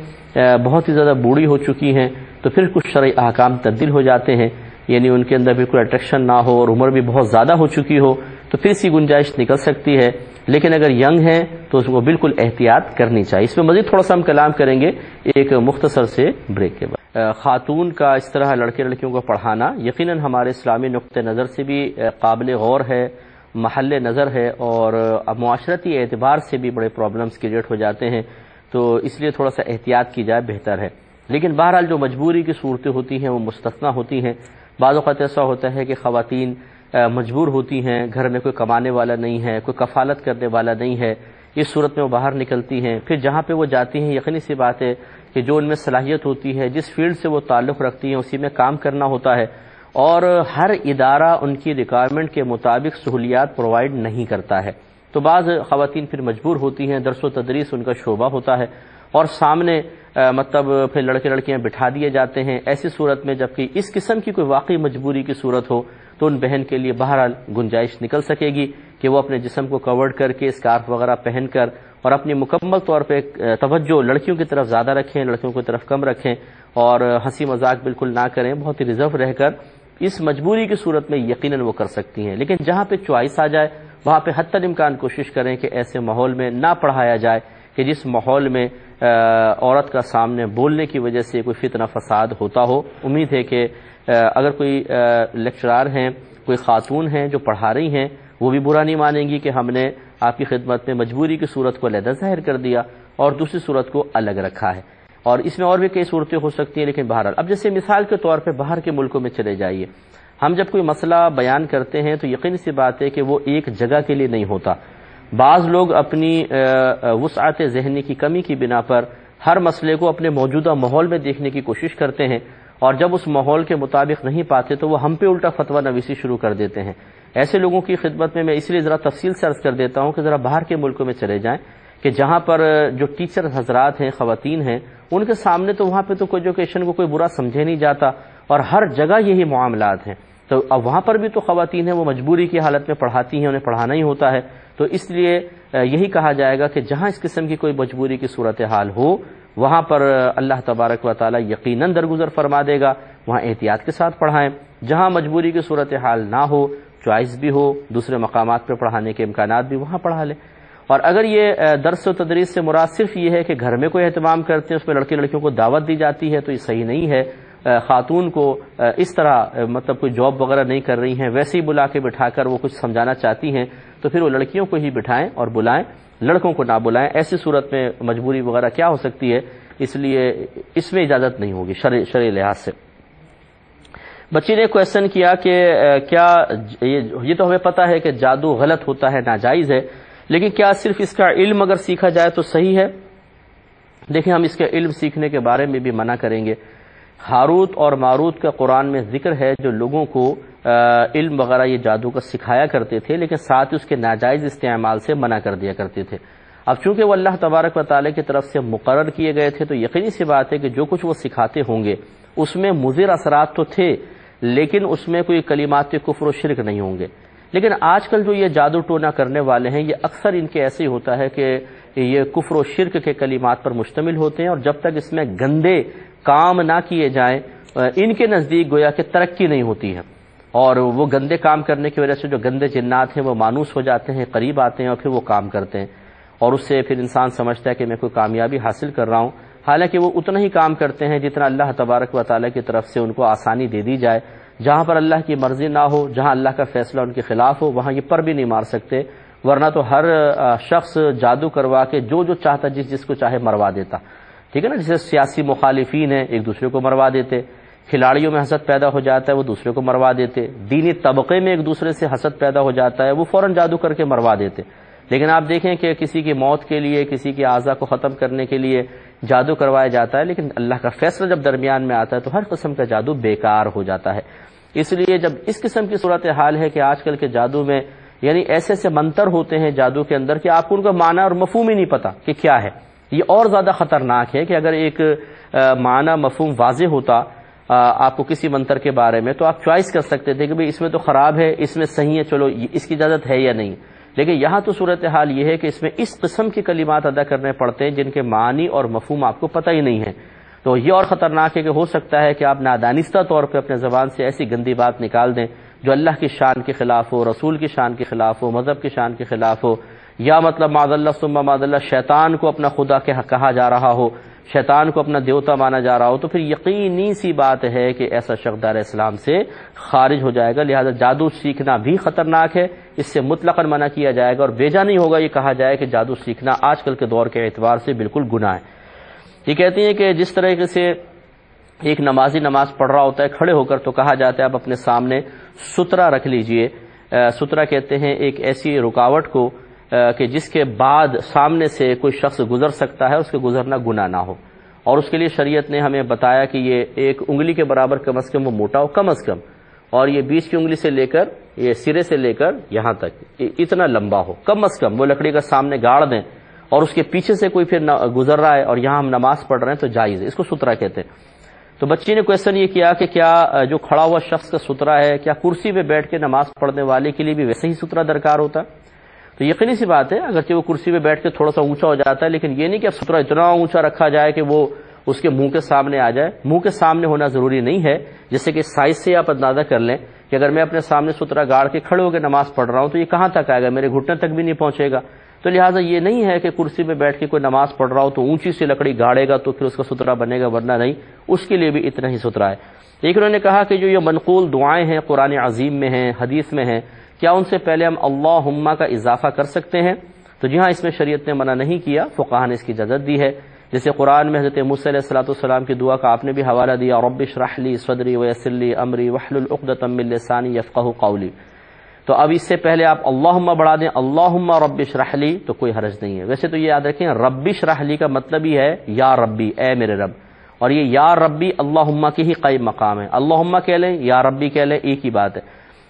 A: بہت ہی زیادہ بوڑھی ہو چکی ہیں، تو پھر کچھ شرعی احکام تبدیل ہو جاتے ہیں، یعنی ان کے اندر بالکل اٹریکشن نہ ہو اور عمر بھی بہت زیادہ ہو چکی ہو، تو پھر سی گنجائش نکل سکتی ہے۔ لیکن اگر ینگ ہیں تو اس کو بالکل احتیاط کرنی چاہیے۔ اس میں مزید تھوڑا سا ہم کلام کریں گے ایک مختصر سے بریک کے بعد۔ خاتون کا اس طرح لڑکے لڑکیوں کو پڑھانا یقیناً ہمارے اسلامی نقطہ نظر سے بھی قابل غور ہے، محل نظر ہے، اور معاشرتی اعتبار سے بھی بڑے پرابلمز کریٹ ہو جاتے ہیں، تو اس لیے تھوڑا سا احتیاط کی جائے بہتر ہے۔ لیکن بہرحال جو مجبوری کی صورتیں ہوتی ہیں وہ مستثنی ہوتی ہیں۔ بعض اوقات ایسا ہوتا ہے کہ خواتین مجبور ہوتی ہیں، گھر میں کوئی کمانے والا نہیں ہے، کوئی کفالت کرنے والا نہیں ہے، اس صورت میں وہ باہر نکلتی ہیں، پھر جہاں پہ وہ جاتی ہیں یقینی سی بات ہے کہ جو ان میں صلاحیت ہوتی ہے، جس فیلڈ سے وہ تعلق رکھتی ہیں اسی میں کام کرنا ہوتا ہے، اور ہر ادارہ ان کی ریکوائرمنٹ کے مطابق سہولیات پرووائڈ نہیں کرتا ہے، تو بعض خواتین پھر مجبور ہوتی ہیں، درس و تدریس ان کا شعبہ ہوتا ہے، اور سامنے مطلب پھر لڑکے لڑکیاں بٹھا دیے جاتے ہیں۔ ایسی صورت میں جبکہ اس قسم کی کوئی واقعی مجبوری کی صورت ہو تو ان بہن کے لیے بہرحال گنجائش نکل سکے گی کہ وہ اپنے جسم کو کورڈ کر کے اسکارف وغیرہ پہن کر اور اپنی مکمل طور پہ توجہ لڑکیوں کی طرف زیادہ رکھیں، لڑکیوں کی طرف کم رکھیں، اور ہنسی مذاق بالکل نہ کریں، بہت ہی ریزرو رہ کر اس مجبوری کی صورت میں یقیناً وہ کر سکتی ہیں۔ لیکن جہاں پہ چوائس آ جائے وہاں پہ حتی الامکان کوشش کریں کہ ایسے ماحول میں نہ پڑھایا جائے کہ جس ماحول میں عورت کا سامنے بولنے کی وجہ سے کوئی فتنہ فساد ہوتا ہو۔ امید ہے کہ اگر کوئی لیکچرار ہیں، کوئی خاتون ہیں جو پڑھا رہی ہیں، وہ بھی برا نہیں مانیں گی کہ ہم نے آپ کی خدمت میں مجبوری کی صورت کو علیحدہ ظاہر کر دیا اور دوسری صورت کو الگ رکھا ہے، اور اس میں اور بھی کئی صورتیں ہو سکتی ہیں۔ لیکن بہرحال اب جیسے مثال کے طور پہ باہر کے ملکوں میں چلے جائیے، ہم جب کوئی مسئلہ بیان کرتے ہیں تو یقینی سی بات ہے کہ وہ ایک جگہ کے لیے نہیں ہوتا۔ بعض لوگ اپنی وسعت ذہنی کی کمی کی بنا پر ہر مسئلے کو اپنے موجودہ ماحول میں دیکھنے کی کوشش کرتے ہیں، اور جب اس ماحول کے مطابق نہیں پاتے تو وہ ہم پہ الٹا فتویٰ نویسی شروع کر دیتے ہیں۔ ایسے لوگوں کی خدمت میں اس لیے ذرا تفصیل سے عرض کر دیتا ہوں کہ ذرا باہر کے ملکوں میں چلے جائیں کہ جہاں پر جو ٹیچر حضرات ہیں، خواتین ہیں، ان کے سامنے تو وہاں پہ تو ایجوکیشن کو کوئی برا سمجھے نہیں جاتا، اور ہر جگہ یہی معاملات ہیں، تو اب وہاں پر بھی تو خواتین ہیں وہ مجبوری کی حالت میں پڑھاتی ہیں، انہیں پڑھانا ہی ہوتا ہے، تو اس لیے یہی کہا جائے گا کہ جہاں اس قسم کی کوئی مجبوری کی صورتحال ہو وہاں پر اللہ تبارک و تعالی یقیناً درگزر فرما دے گا، وہاں احتیاط کے ساتھ پڑھائیں۔ جہاں مجبوری کی صورتحال نہ ہو، چوائس بھی ہو، دوسرے مقامات پر پڑھانے کے امکانات بھی، وہاں پڑھا لیں۔ اور اگر یہ درس و تدریس سے مراد صرف یہ ہے کہ گھر میں کوئی اہتمام کرتے ہیں، اس میں لڑکے لڑکیوں کو دعوت دی جاتی ہے، تو یہ صحیح نہیں ہے۔ خاتون کو اس طرح مطلب کوئی جاب وغیرہ نہیں کر رہی ہیں، ویسے ہی بلا کے بٹھا کر وہ کچھ سمجھانا چاہتی ہیں، تو پھر وہ لڑکیوں کو ہی بٹھائیں اور بلائیں، لڑکوں کو نہ بلائیں۔ ایسی صورت میں مجبوری وغیرہ کیا ہو سکتی ہے، اس لیے اس میں اجازت نہیں ہوگی شرعی لحاظ سے۔ بچی نے کویشچن کیا کہ کیا یہ تو ہمیں پتہ ہے کہ جادو غلط ہوتا ہے، ناجائز ہے، لیکن کیا صرف اس کا علم اگر سیکھا جائے تو صحیح ہے؟ دیکھیں ہم اس کے علم سیکھنے کے بارے میں بھی منع کریں گے۔ ہاروت اور ماروت کا قرآن میں ذکر ہے جو لوگوں کو علم وغیرہ یہ جادو کا سکھایا کرتے تھے، لیکن ساتھ اس کے ناجائز استعمال سے منع کر دیا کرتے تھے۔ اب چونکہ وہ اللہ تبارک و تعالی کی طرف سے مقرر کیے گئے تھے تو یقینی سی بات ہے کہ جو کچھ وہ سکھاتے ہوں گے اس میں مضر اثرات تو تھے، لیکن اس میں کوئی کلمات کفر و شرک نہیں ہوں گے۔ لیکن آج کل جو یہ جادو ٹونا کرنے والے ہیں یہ اکثر ان کے ایسے ہی ہوتا ہے کہ یہ کفر و شرک کے کلمات پر مشتمل ہوتے ہیں، اور جب تک اس میں گندے کام نہ کیے جائیں ان کے نزدیک گویا کہ ترقی نہیں ہوتی ہے، اور وہ گندے کام کرنے کی وجہ سے جو گندے جنات ہیں وہ مانوس ہو جاتے ہیں، قریب آتے ہیں اور پھر وہ کام کرتے ہیں، اور اس سے پھر انسان سمجھتا ہے کہ میں کوئی کامیابی حاصل کر رہا ہوں، حالانکہ وہ اتنا ہی کام کرتے ہیں جتنا اللہ تبارک و تعالیٰ کی طرف سے ان کو آسانی دے دی جائے، جہاں پر اللہ کی مرضی نہ ہو، جہاں اللہ کا فیصلہ ان کے خلاف ہو، وہاں یہ پر بھی نہیں مار سکتے، ورنہ تو ہر شخص جادو کروا کے جو چاہتا جس کو چاہے مروا دیتا، ٹھیک ہے نا. جیسے سیاسی مخالفین ہیں ایک دوسرے کو مروا دیتے، کھلاڑیوں میں حسد پیدا ہو جاتا ہے وہ دوسرے کو مروا دیتے، دینی طبقے میں ایک دوسرے سے حسد پیدا ہو جاتا ہے وہ فوراً جادو کر کے مروا دیتے. لیکن آپ دیکھیں کہ کسی کی موت کے لیے، کسی کی اعضاء کو ختم کرنے کے لیے جادو کروایا جاتا ہے، لیکن اللہ کا فیصلہ جب درمیان میں آتا ہے تو ہر قسم کا جادو بیکار ہو جاتا ہے. اس لیے جب اس قسم کی صورتحال ہے کہ آج کل کے جادو میں یعنی ایسے ایسے منتر ہوتے ہیں جادو کے اندر کہ آپ کو ان کا معنی اور مفہوم ہی نہیں پتا کہ کیا ہے. یہ اور زیادہ خطرناک ہے کہ اگر ایک معنی مفہوم واضح ہوتا آپ کو کسی منتر کے بارے میں تو آپ چوائس کر سکتے تھے کہ بھئی اس میں تو خراب ہے، اس میں صحیح ہے، چلو اس کی اجازت ہے یا نہیں. لیکن یہاں تو صورتحال یہ ہے کہ اس میں اس قسم کے کلمات ادا کرنے پڑتے ہیں جن کے معنی اور مفہوم آپ کو پتہ ہی نہیں ہے. تو یہ اور خطرناک ہے کہ ہو سکتا ہے کہ آپ نادانستہ طور پہ اپنے زبان سے ایسی گندی بات نکال دیں جو اللہ کی شان کے خلاف ہو، رسول کی شان کے خلاف ہو، مذہب کی شان کے خلاف ہو، یا مطلب معاذ اللہ ثم معاذ اللہ شیطان کو اپنا خدا کہا جا رہا ہو، شیطان کو اپنا دیوتا مانا جا رہا ہو، تو پھر یقینی سی بات ہے کہ ایسا شخص دار اسلام سے خارج ہو جائے گا. لہذا جادو سیکھنا بھی خطرناک ہے، اس سے مطلقاً منع کیا جائے گا، اور بیجا نہیں ہوگا یہ کہا جائے کہ جادو سیکھنا آج کل کے دور کے اعتبار سے بالکل گناہ ہے. یہ کہتی ہیں کہ جس طریقے سے ایک نمازی نماز پڑھ رہا ہوتا ہے کھڑے ہو کر تو کہا جاتا ہے آپ اپنے سامنے سترہ رکھ لیجئے. سترہ کہتے ہیں ایک ایسی رکاوٹ کو کہ جس کے بعد سامنے سے کوئی شخص گزر سکتا ہے، اس کے گزرنا گناہ نہ ہو. اور اس کے لیے شریعت نے ہمیں بتایا کہ یہ ایک انگلی کے برابر کم از کم وہ موٹا ہو کم از کم، اور یہ بیچ کی انگلی سے لے کر یہ سرے سے لے کر یہاں تک اتنا لمبا ہو کم از کم. وہ لکڑی کا سامنے گاڑ دیں اور اس کے پیچھے سے کوئی پھر گزر رہا ہے اور یہاں ہم نماز پڑھ رہے ہیں تو جائز ہے، اس کو سترہ کہتے ہیں. تو بچی نے کویشچن یہ کیا کہ کیا جو کھڑا ہوا شخص کا سترہ ہے کیا کرسی پہ بیٹھ کے نماز پڑھنے والے کے لیے بھی ویسے ہی سترہ درکار ہوتا ہے؟ تو یقینی سی بات ہے اگرچہ وہ کرسی پہ بیٹھ کے تھوڑا سا اونچا ہو جاتا ہے، لیکن یہ نہیں کہ اب سترہ اتنا اونچا رکھا جائے کہ وہ اس کے منہ کے سامنے آ جائے. منہ کے سامنے ہونا ضروری نہیں ہے، جیسے کہ سائز سے آپ اندازہ کر لیں کہ اگر میں اپنے سامنے سترہ گاڑ کے کھڑے ہو کے نماز پڑھ رہا ہوں تو یہ کہاں تک آئے گا، میرے گھٹنے تک بھی نہیں پہنچے گا. تو لہٰذا یہ نہیں ہے کہ کرسی پہ بیٹھ کے کوئی نماز پڑھ رہا ہو تو اونچی سی لکڑی گاڑے گا تو پھر اس کا سترہ بنے گا، ورنہ نہیں، اس کے لیے بھی اتنا ہی سترہ ہے. ایک انہوں نے کہا کہ جو یہ منقول دعائیں ہیں قرآن عظیم میں ہیں، حدیث میں ہیں، کیا ان سے پہلے ہم اللہم کا اضافہ کر سکتے ہیں؟ تو جی ہاں، اس میں شریعت نے منع نہیں کیا، فقہاء نے اس کی اجازت دی ہے. جیسے قرآن میں حضرت موسیٰ علیہ السلام کی دعا کا آپ نے بھی حوالہ دیا، رب اشرح لی صدری ویسر لی امری واحلل عقدۃ من لسانی یفقہوا قولی. تو اب اس سے پہلے آپ اللہم بڑھا دیں، اللہم رب اشرح لی، تو کوئی حرج نہیں ہے. ویسے تو یہ یاد رکھیں رب اشرح لی کا مطلب ہی ہے یا ربی، اے میرے رب، اور یہ یا ربی اللہم کی ہی قائم مقام ہے. اللہم کہہ لیں یا ربی کہہ لیں ایک ہی بات ہے.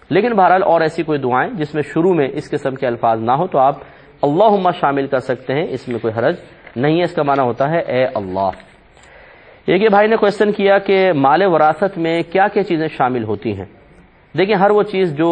A: لیکن بہرحال اور ایسی کوئی دعائیں جس میں شروع میں اس قسم کے الفاظ نہ ہو تو آپ اللہم شامل کر سکتے ہیں، اس میں کوئی حرج نہیں ہے. اس کا معنی ہوتا ہے اے اللہ. ایک بھائی نے کویشچن کیا کہ مال وراثت میں کیا کیا چیزیں شامل ہوتی ہیں؟ دیکھیں، ہر وہ چیز جو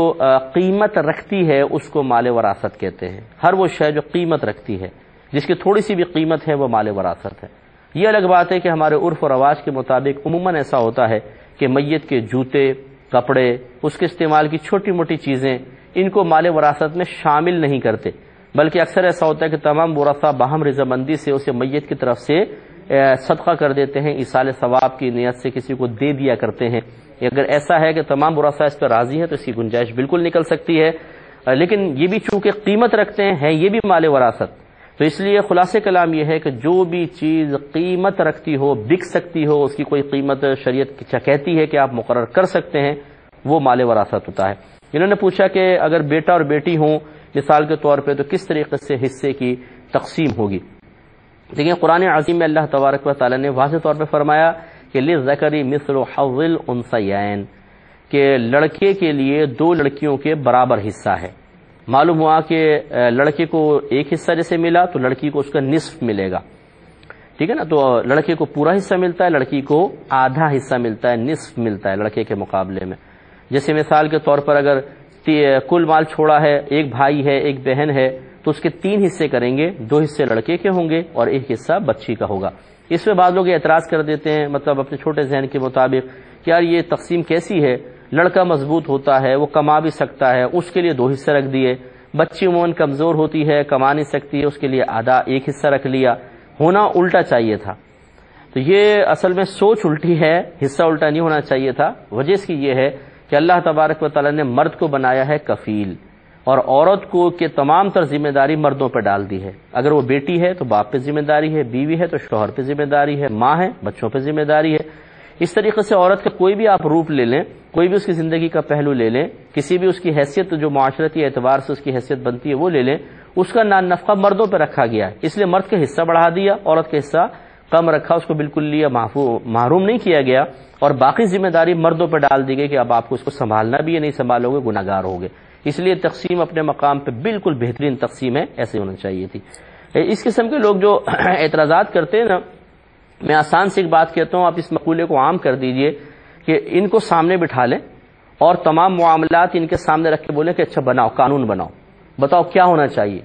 A: قیمت رکھتی ہے اس کو مال وراثت کہتے ہیں. ہر وہ شے جو قیمت رکھتی ہے، جس کی تھوڑی سی بھی قیمت ہے، وہ مال وراثت ہے. یہ الگ بات ہے کہ ہمارے عرف و رواج کے مطابق عموماً ایسا ہوتا ہے کہ میت کے جوتے، کپڑے، اس کے استعمال کی چھوٹی موٹی چیزیں، ان کو مال وراثت میں شامل نہیں کرتے، بلکہ اکثر ایسا ہوتا ہے کہ تمام ورثہ باہم رضامندی سے اسے میت کی طرف سے صدقہ کر دیتے ہیں، ایصال ثواب کی نیت سے کسی کو دے دیا کرتے ہیں. اگر ایسا ہے کہ تمام ورثہ اس پر راضی ہے تو اس کی گنجائش بالکل نکل سکتی ہے. لیکن یہ بھی چونکہ قیمت رکھتے ہیں یہ بھی مال وراثت، تو اس لیے خلاصہ کلام یہ ہے کہ جو بھی چیز قیمت رکھتی ہو، بک سکتی ہو، اس کی کوئی قیمت شریعت کہتی ہے کہ آپ مقرر کر سکتے ہیں، وہ مال وراثت ہوتا ہے. انہوں نے پوچھا کہ اگر بیٹا اور بیٹی ہوں مثال کے طور پہ تو کس طریقے سے حصے کی تقسیم ہوگی؟ دیکھیں، قرآن عظیم میں اللہ تبارک و تعالی نے واضح طور پہ فرمایا کہ للذکر مثل حظ الانثیین، کہ لڑکے کے لیے دو لڑکیوں کے برابر حصہ ہے. معلوم ہوا کہ لڑکے کو ایک حصہ جیسے ملا تو لڑکی کو اس کا نصف ملے گا، ٹھیک ہے نا. تو لڑکے کو پورا حصہ ملتا ہے، لڑکی کو آدھا حصہ ملتا ہے، نصف ملتا ہے لڑکے کے مقابلے میں. جیسے مثال کے طور پر اگر کل مال چھوڑا ہے، ایک بھائی ہے ایک بہن ہے، تو اس کے 3 حصے کریں گے، 2 حصے لڑکے کے ہوں گے اور 1 حصہ بچی کا ہوگا. اس میں بعض لوگ اعتراض کر دیتے ہیں، مطلب اپنے چھوٹے ذہن کے مطابق، کہ یار یہ تقسیم کیسی ہے، لڑکا مضبوط ہوتا ہے، وہ کما بھی سکتا ہے، اس کے لیے 2 حصے رکھ دیے. بچی عموماً کمزور ہوتی ہے، کما نہیں سکتی ہے، اس کے لیے آدھا 1 حصہ رکھ لیا. ہونا الٹا چاہیے تھا. تو یہ اصل میں سوچ الٹی ہے، حصہ الٹا نہیں ہونا چاہیے تھا. وجہ اس کی یہ ہے کہ اللہ تبارک و تعالیٰ نے مرد کو بنایا ہے کفیل، اور عورت کو کہ تمام تر ذمہ داری مردوں پہ ڈال دی ہے. اگر وہ بیٹی ہے تو باپ پہ ذمہ داری ہے، بیوی ہے تو شوہر پہ ذمہ داری ہے، ماں ہے بچوں پہ ذمہ داری ہے. اس طریقے سے عورت کا کوئی بھی آپ روپ لے لیں، کوئی بھی اس کی زندگی کا پہلو لے لیں، کسی بھی اس کی حیثیت جو معاشرتی اعتبار سے اس کی حیثیت بنتی ہے وہ لے لیں، اس کا نفقہ مردوں پہ رکھا گیا ہے. اس لیے مرد کا حصہ بڑھا دیا، عورت کا حصہ کم رکھا، اس کو بالکل لیا محروم نہیں کیا گیا، اور باقی ذمہ داری مردوں پہ ڈال دی گئی کہ اب آپ کو اس کو سنبھالنا بھی ہے، نہیں سنبھالو گے گناہ گار ہوگے. اس لیے تقسیم اپنے مقام پہ بالکل بہترین تقسیم ہے، ایسے ہونا چاہیے تھی. اس قسم کے لوگ جو اعتراضات کرتے ہیں نا، میں آسان سی ایک بات کہتا ہوں، آپ اس مقولے کو عام کر دیجئے کہ ان کو سامنے بٹھا لیں اور تمام معاملات ان کے سامنے رکھ کے بولیں کہ اچھا بناؤ، قانون بناؤ، بتاؤ کیا ہونا چاہیے.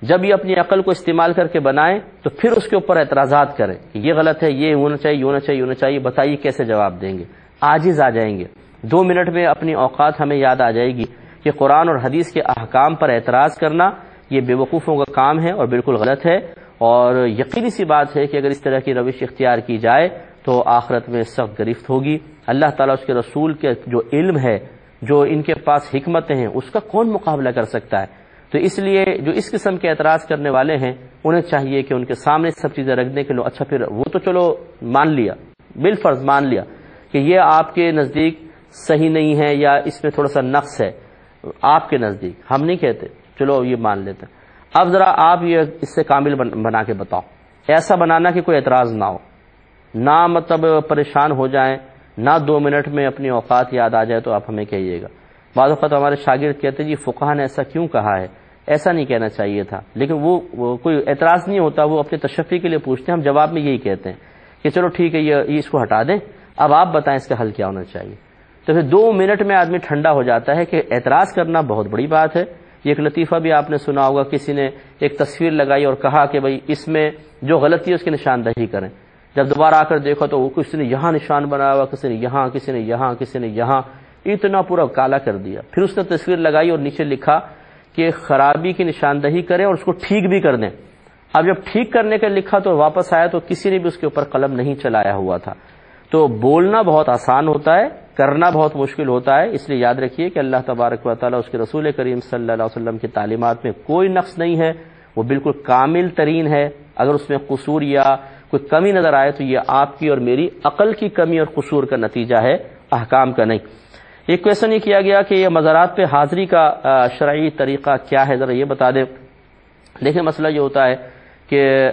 A: جب یہ اپنی عقل کو استعمال کر کے بنائیں تو پھر اس کے اوپر اعتراضات کریں کہ یہ غلط ہے، یہ ہونا چاہیے، یہ ہونا چاہیے، ہونا چاہیے. بتائیے کیسے جواب دیں گے؟ عاجز آ جائیں گے. 2 منٹ میں اپنی اوقات ہمیں یاد آ جائے گی کہ قرآن اور حدیث کے احکام پر اعتراض کرنا یہ بے وقوفوں کا کام ہے اور بالکل غلط ہے. اور یقینی سی بات ہے کہ اگر اس طرح کی روش اختیار کی جائے تو آخرت میں سخت گرفت ہوگی. اللہ تعالیٰ اس کے رسول کے جو علم ہے، جو ان کے پاس حکمتیں ہیں، اس کا کون مقابلہ کر سکتا ہے؟ تو اس لیے جو اس قسم کے اعتراض کرنے والے ہیں انہیں چاہیے کہ ان کے سامنے سب چیزیں رکھ دیں کہ لو اچھا پھر وہ تو چلو مان لیا، بالفرض مان لیا کہ یہ آپ کے نزدیک صحیح نہیں ہے یا اس میں تھوڑا سا نقص ہے آپ کے نزدیک، ہم نہیں کہتے، چلو یہ مان لیتے ہیں. اب ذرا آپ یہ اس سے کامل بنا کے بتاؤ، ایسا بنانا کہ کوئی اعتراض نہ ہو، نہ مطلب پریشان ہو جائیں، نہ 2 منٹ میں اپنی اوقات یاد آ جائے تو آپ ہمیں کہیے گا. بعض اوقات ہمارے شاگرد کہتے ہیں جی فقہا نے ایسا کیوں کہا ہے، ایسا نہیں کہنا چاہیے تھا، لیکن وہ کوئی اعتراض نہیں ہوتا، وہ اپنے تشفی کے لیے پوچھتے ہیں. ہم جواب میں یہی کہتے ہیں کہ چلو ٹھیک ہے یہ اس کو ہٹا دیں، اب آپ بتائیں اس کا حل کیا ہونا چاہیے. تو پھر 2 منٹ میں آدمی ٹھنڈا ہو جاتا ہے کہ اعتراض کرنا بہت بڑی بات ہے. یہ ایک لطیفہ بھی آپ نے سنا ہوگا، کسی نے ایک تصویر لگائی اور کہا کہ بھئی اس میں جو غلطی ہے اس کی نشاندہی کریں. جب دوبارہ آ کر دیکھا تو وہ کسی نے یہاں نشان بنایا ہوا، کسی نے یہاں، کسی نے یہاں، کسی نے یہاں، اتنا پورا کالا کر دیا. پھر اس نے تصویر لگائی اور نیچے لکھا کہ خرابی کی نشاندہی کریں اور اس کو ٹھیک بھی کر دیں. اب جب ٹھیک کرنے کا لکھا تو واپس آیا تو کسی نے بھی اس کے اوپر قلم نہیں چلایا ہوا تھا. تو بولنا بہت آسان ہوتا ہے، کرنا بہت مشکل ہوتا ہے. اس لیے یاد رکھیے کہ اللہ تبارک و تعالیٰ اس کے رسول کریم صلی اللہ علیہ وسلم کی تعلیمات میں کوئی نقص نہیں ہے، وہ بالکل کامل ترین ہے. اگر اس میں قصور یا کوئی کمی نظر آئے تو یہ آپ کی اور میری عقل کی کمی اور قصور کا نتیجہ ہے، احکام کا نہیں. ایک کویشچن یہ کیا گیا کہ یہ مزارات پہ حاضری کا شرعی طریقہ کیا ہے، ذرا یہ بتا دیں. دیکھیں مسئلہ یہ ہوتا ہے کہ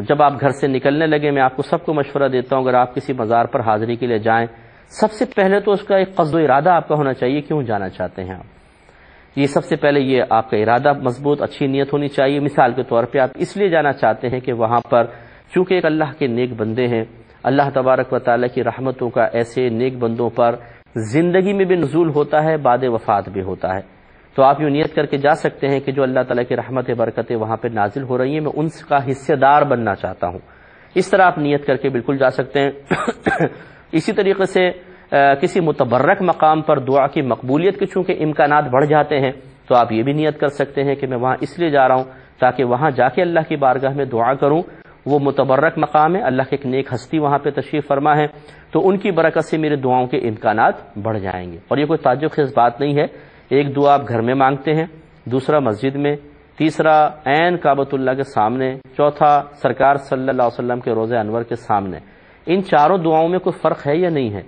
A: جب آپ گھر سے نکلنے لگے، میں آپ کو سب کو مشورہ دیتا ہوں اگر آپ کسی مزار پر حاضری کے لیے جائیں، سب سے پہلے تو اس کا ایک قصد و ارادہ آپ کا ہونا چاہیے، کیوں جانا چاہتے ہیں آپ. یہ سب سے پہلے یہ آپ کا ارادہ مضبوط، اچھی نیت ہونی چاہیے. مثال کے طور پہ آپ اس لیے جانا چاہتے ہیں کہ وہاں پر چونکہ ایک اللہ کے نیک بندے ہیں، اللہ تبارک و تعالیٰ کی رحمتوں کا ایسے نیک بندوں پر زندگی میں بھی نزول ہوتا ہے، بعد وفات بھی ہوتا ہے. تو آپ یوں نیت کر کے جا سکتے ہیں کہ جو اللہ تعالیٰ کی رحمت برکتیں وہاں پہ نازل ہو رہی ہیں میں ان کا حصہ دار بننا چاہتا ہوں. اس طرح آپ نیت کر کے بالکل جا سکتے ہیں. اسی طریقے سے کسی متبرک مقام پر دعا کی مقبولیت کے چونکہ امکانات بڑھ جاتے ہیں تو آپ یہ بھی نیت کر سکتے ہیں کہ میں وہاں اس لیے جا رہا ہوں تاکہ وہاں جا کے اللہ کی بارگاہ میں دعا کروں. وہ متبرک مقام ہے، اللہ کے ایک نیک ہستی وہاں پہ تشریف فرما ہے، تو ان کی برکت سے میرے دعاؤں کے امکانات بڑھ جائیں گے. اور یہ کوئی تعجب خیز بات نہیں ہے. ایک دعا آپ گھر میں مانگتے ہیں، دوسرا مسجد میں، تیسرا عین کعبۃ اللہ کے سامنے، چوتھا سرکار صلی اللہ علیہ وسلم کے روضہ انور کے سامنے. ان چاروں دعاؤں میں کوئی فرق ہے یا نہیں ہے؟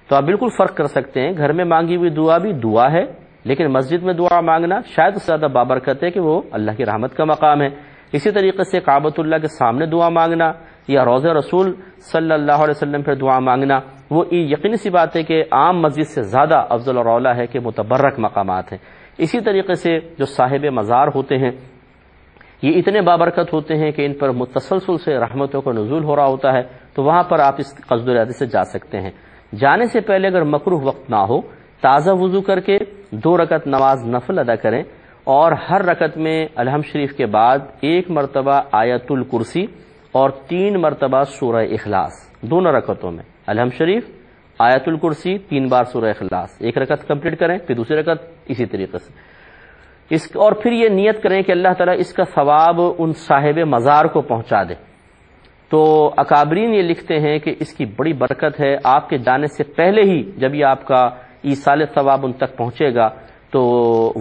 A: تو آپ بالکل فرق کر سکتے ہیں. گھر میں مانگی ہوئی دعا بھی دعا ہے، لیکن مسجد میں دعا مانگنا شاید اس سے زیادہ بابرکت ہے کہ وہ اللہ کی رحمت کا مقام ہے. اسی طریقے سے کعبۃ اللہ کے سامنے دعا مانگنا یا روضہ رسول صلی اللہ علیہ وسلم پر دعا مانگنا وہ یقینی سی بات ہے کہ عام مسجد سے زیادہ افضل اور اولیٰ ہے کہ متبرک مقامات ہیں. اسی طریقے سے جو صاحب مزار ہوتے ہیں یہ اتنے بابرکت ہوتے ہیں کہ ان پر متسلسل سے رحمتوں کا نزول ہو رہا ہوتا ہے، تو وہاں پر آپ اس قصد و ارادے سے جا سکتے ہیں. جانے سے پہلے اگر مکروہ وقت نہ ہو، تازہ وضو کر کے 2 رکعت نماز نفل ادا کریں اور ہر رکعت میں الحمد شریف کے بعد 1 مرتبہ آیت الکرسی اور 3 مرتبہ سورہ اخلاص. دونوں رکعتوں میں الحمد شریف، آیت الکرسی، 3 بار سورہ اخلاص. 1 رکعت کمپلیٹ کریں، پھر دوسری رکعت اسی طریقے سے اور پھر یہ نیت کریں کہ اللہ تعالیٰ اس کا ثواب ان صاحب مزار کو پہنچا دے. تو اکابرین یہ لکھتے ہیں کہ اس کی بڑی برکت ہے. آپ کے جانے سے پہلے ہی جب یہ آپ کا ایصال ثواب ان تک پہنچے گا تو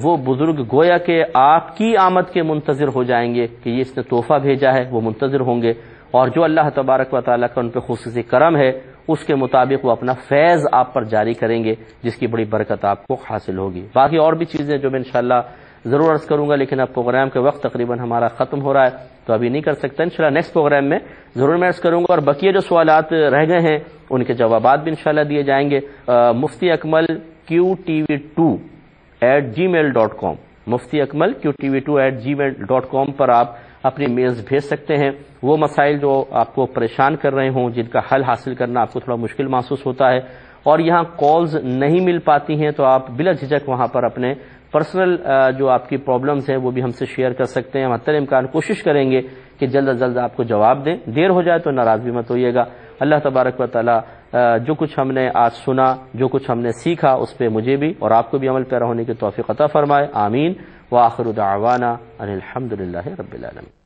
A: وہ بزرگ گویا کہ آپ کی آمد کے منتظر ہو جائیں گے کہ یہ اس نے تحفہ بھیجا ہے، وہ منتظر ہوں گے، اور جو اللہ تبارک و تعالیٰ کا ان پہ خصوصی کرم ہے اس کے مطابق وہ اپنا فیض آپ پر جاری کریں گے، جس کی بڑی برکت آپ کو حاصل ہوگی۔ باقی اور بھی چیزیں جو میں انشاءاللہ ضرور عرض کروں گا، لیکن اب پروگرام کے وقت تقریباً ہمارا ختم ہو رہا ہے تو ابھی نہیں کر سکتا، انشاءاللہ نیکسٹ پروگرام میں ضرور میں عرض کروں گا، اور بقیہ جو سوالات رہ گئے ہیں ان کے جوابات بھی انشاءاللہ دیے جائیں گے۔ مفتی اکمل QTV2@gmail.com مفتی اکمل QTV2@gmail.com پر آپ اپنی میلز بھیج سکتے ہیں۔ وہ مسائل جو آپ کو پریشان کر رہے ہوں، جن کا حل حاصل کرنا آپ کو تھوڑا مشکل محسوس ہوتا ہے اور یہاں کالز نہیں مل پاتی ہیں، تو آپ بلا جھجک وہاں پر اپنے پرسنل جو آپ کی پرابلمز ہیں وہ بھی ہم سے شیئر کر سکتے ہیں۔ ہم حتی الامکان کوشش کریں گے کہ جلد از جلد آپ کو جواب دیں، دیر ہو جائے تو ناراض بھی مت ہوئیے گا۔ اللہ تبارک و تعالی جو کچھ ہم نے آج سنا، جو کچھ ہم نے سیکھا، اس پہ مجھے بھی اور آپ کو بھی عمل پیرا ہونے کی توفیق عطا فرمائے، آمین۔ وآخر دعوانا ان الحمد للہ رب العالمین۔